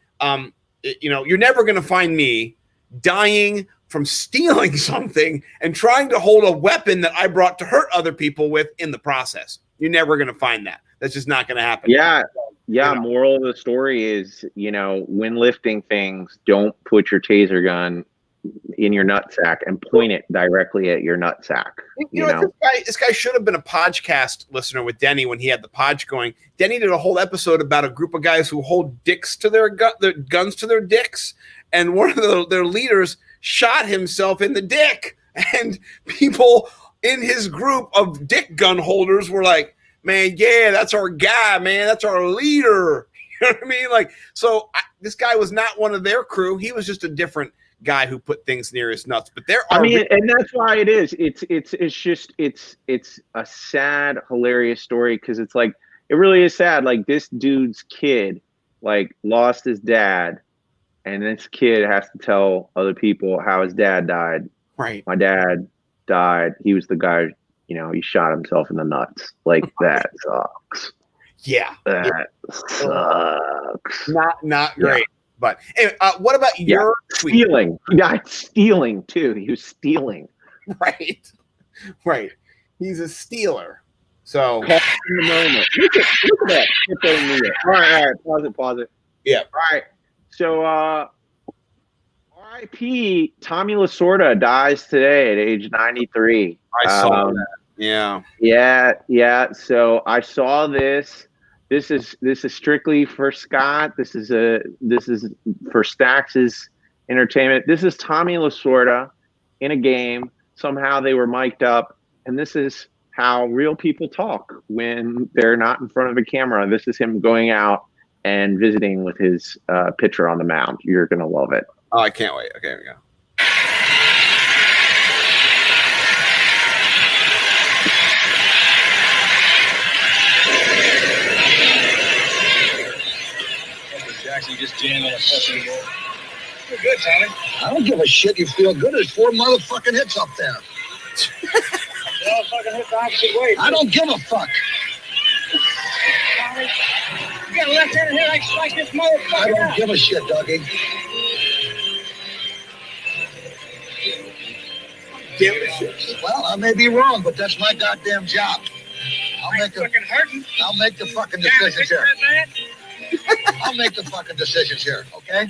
you're never going to find me dying from stealing something and trying to hold a weapon that I brought to hurt other people with in the process. You're never going to find that. That's just not going to happen. Yeah. Moral of the story is, when lifting things, don't put your taser gun in your nutsack and point it directly at your nutsack. This guy should have been a podcast listener with Denny when he had the podge going. Denny did a whole episode about a group of guys who hold dicks to their guns to their dicks, and one of their leaders shot himself in the dick, and people in his group of dick gun holders were like, man, yeah, that's our guy, man, that's our leader. You know what I mean? Like, so this guy was not one of their crew. He was just a different guy who put things near his nuts. But there are, and that's why it is. It's a sad, hilarious story, because it's like, it really is sad. Like, this dude's kid lost his dad, and this kid has to tell other people how his dad died. Right. My dad died. He was the guy, he shot himself in the nuts. Like, that sucks. Yeah. That sucks. Not great. Yeah. But anyway, what about your tweet? Stealing? Yeah, stealing too. He was stealing. Right. He's a stealer. So in the moment. Look at that. All right. Pause it. Yeah. All right. So R.I.P. Tommy Lasorda dies today at age 93. I saw that. Yeah. Yeah. So I saw this. This is strictly for Scott. This is for Stax's entertainment. This is Tommy Lasorda in a game. Somehow they were mic'd up, and this is how real people talk when they're not in front of a camera. This is him going out and visiting with his pitcher on the mound. You're gonna love it. Oh, I can't wait. Okay, here we go. You just jammed on a fucking ball. Feel good, Tommy. I don't give a shit. You feel good. There's 4 motherfucking hits up there. Fucking hit the opposite way. I don't give a fuck. Tommy, you got a left-handed hit. I strike this motherfucker. I don't give a shit, Dougie. Give a shit. Well, I may be wrong, but that's my goddamn job. I'll make the fucking decisions here. I'll make the fucking decisions here, okay?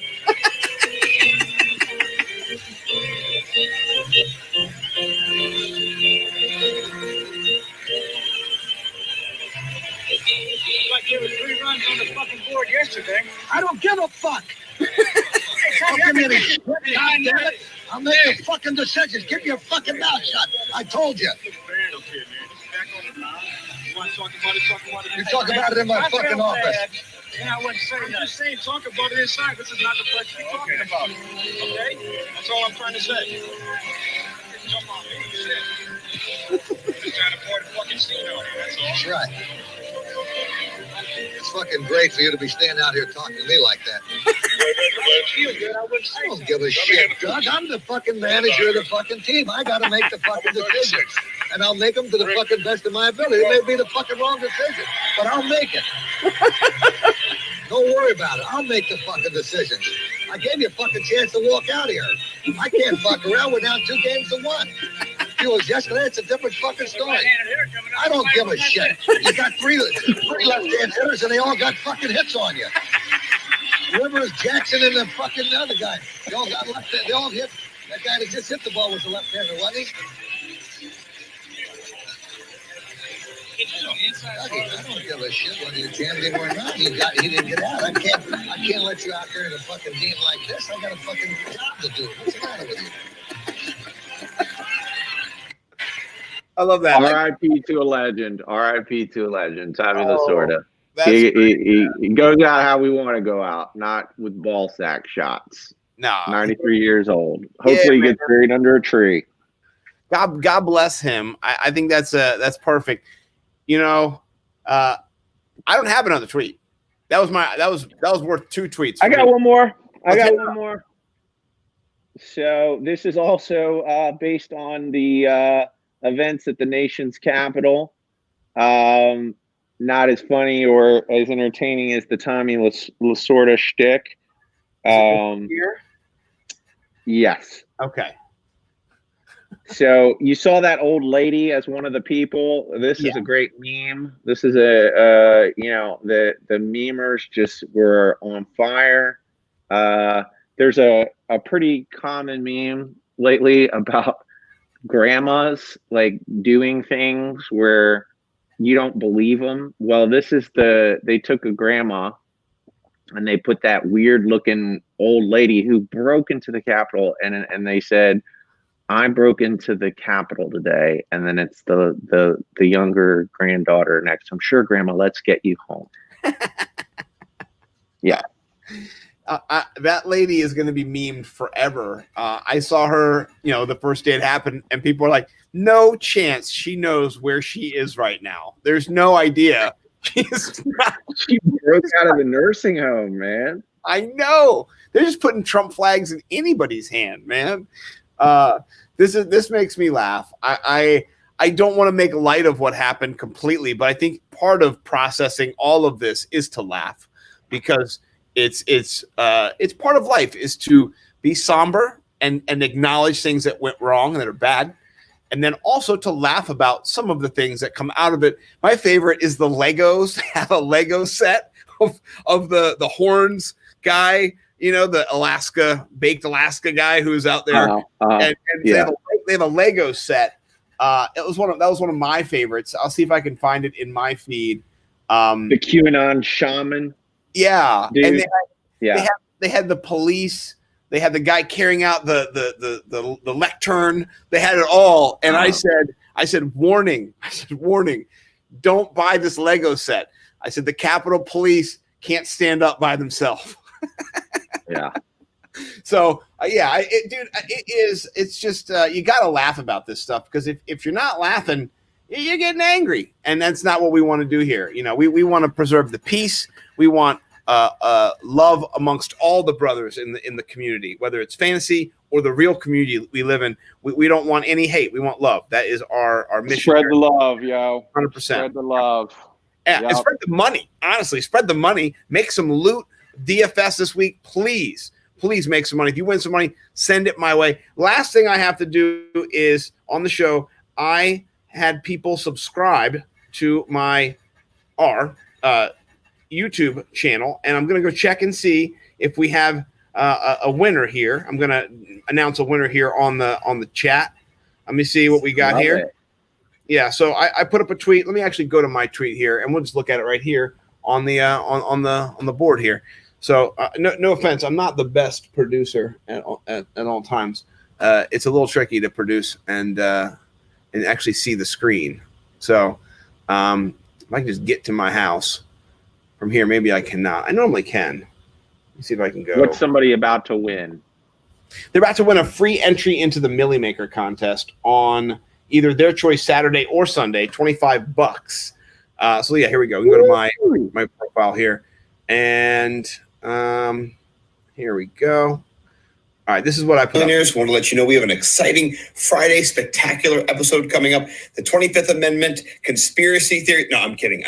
Like there were 3 runs on the fucking board yesterday. I don't give a fuck. I'll make the fucking decisions. Keep your fucking mouth shut. I told you. You talk about it in my fucking office. Yeah, I wouldn't say that. I'm just saying, talk about it inside. This is not the place to be talking about it. Okay? That's all I'm trying to say. Jump on me. Shit. Just trying to pour the fucking steam on you. That's all. That's right. It's fucking great for you to be standing out here talking to me like that. I don't give a shit, Doug. I'm the fucking manager of the fucking team. I got to make the fucking decisions. And I'll make them to the fucking best of my ability. It may be the fucking wrong decision, but I'll make it. Don't worry about it. I'll make the fucking decisions. I gave you a fucking chance to walk out here. I can't fuck around. We're down 2 games to 1. If it was yesterday, it's a different fucking story. I don't give a shit. You got 3 left-hand hitters, and they all got fucking hits on you. Rivers, Jackson, and the fucking other guy. They all got left. They all hit. That guy that just hit the ball was a left-hander, wasn't he? I don't give a shit whether you jammed him or not. He didn't get out. I can't let you out there in a fucking game like this. I got a fucking job to do. What's the matter with you? I love that. R.I.P. to a legend. R.I.P. to a legend. Tommy Lasorda. He goes out how we want to go out, not with ball sack shots. No. 93 years old. Hopefully he gets buried under a tree. God bless him. I think that's perfect. I don't have another tweet. That was worth 2 tweets. I got one more. I got one more. So this is also based on the events at the nation's capital. Not as funny or as entertaining as the Tommy Lasorda shtick. Here? Yes. Okay. So you saw that old lady as one of the people. This is a great meme. This is the memers just were on fire. There's a pretty common meme lately about grandmas like doing things where you don't believe them. Well, they took a grandma and they put that weird looking old lady who broke into the Capitol and they said, I broke into the Capitol today. And then it's the younger granddaughter next. I'm sure, Grandma, let's get you home. Yeah. That lady is going to be memed forever. I saw her, the first day it happened, and people were like, no chance she knows where she is right now. There's no idea. She broke out of the nursing home, man. I know. They're just putting Trump flags in anybody's hand, man. This makes me laugh. I don't want to make light of what happened completely, but I think part of processing all of this is to laugh, because it's part of life is to be somber and acknowledge things that went wrong and that are bad, and then also to laugh about some of the things that come out of it. My favorite is the Legos. Have a Lego set of the horns guy, the baked Alaska guy who's out there, and they have a Lego set. That was one of my favorites. I'll see if I can find it in my feed. The QAnon shaman. Yeah, dude. And they had the police. They had the guy carrying out the lectern. They had it all. And I said, warning. Don't buy this Lego set. I said, the Capitol Police can't stand up by themselves. Yeah. So it's just you got to laugh about this stuff, because if you're not laughing, you're getting angry, and that's not what we want to do here. We want to preserve the peace. We want love amongst all the brothers in the community, whether it's fantasy or the real community we live in. We don't want any hate. We want love. That is our mission. Spread the love, yo. 100%. Spread the love. Yeah, and spread the money. Honestly, spread the money. Make some loot. DFS this week, please make some money. If you win some money, send it my way. Last thing I have to do is, on the show, I had people subscribe to our YouTube channel, and I'm going to go check and see if we have a winner here. I'm going to announce a winner here on the chat. Let me see what we got here. It. Yeah, so I put up a tweet. Let me actually go to my tweet here, and we'll just look at it right here on the on the board here. So no offense, I'm not the best producer at all times. It's a little tricky to produce and actually see the screen. So if I can just get to my house from here, maybe I cannot. I normally can. Let me see if I can go. What's somebody about to win? They're about to win a free entry into the Millie Maker contest on either their choice Saturday or Sunday, $25. So yeah, here we go. We can go to my profile here, and here we go. All right, this is what I put up. Want to let you know we have an exciting Friday spectacular episode coming up. The 25th Amendment conspiracy theory. No, I'm kidding.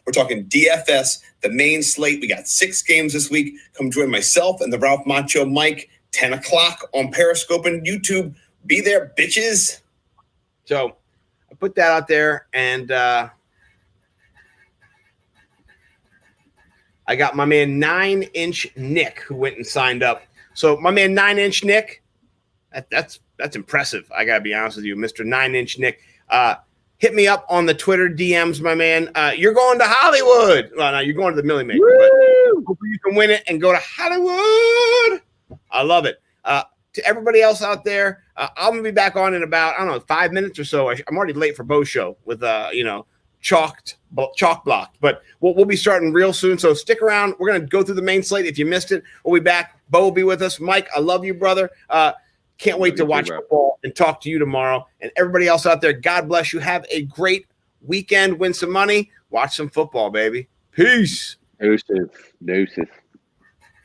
We're talking DFS, the main slate. We got 6 games this week. Come join myself and the Ralph Macho Mike, 10 o'clock on Periscope and YouTube. Be there, bitches. So I put that out there, and I got my man 9-inch Nick who went and signed up. So my man 9-inch Nick, that's impressive. I gotta be honest with you, Mr. 9-inch Nick. Hit me up on the Twitter DMs, my man. You're going to Hollywood. Well, no, you're going to the Millie Maker, but hopefully you can win it and go to Hollywood. I love it. To everybody else out there, I'm gonna be back on in about 5 minutes or so. I'm already late for Bo's show with chalk blocked, but we'll be starting real soon. So stick around. We're gonna go through the main slate. If you missed it, we'll be back. Bo will be with us. Mike, I love you, brother. Can't wait to watch football and talk to you tomorrow. And everybody else out there, God bless you. Have a great weekend, win some money, watch some football, baby. Peace. Deuces.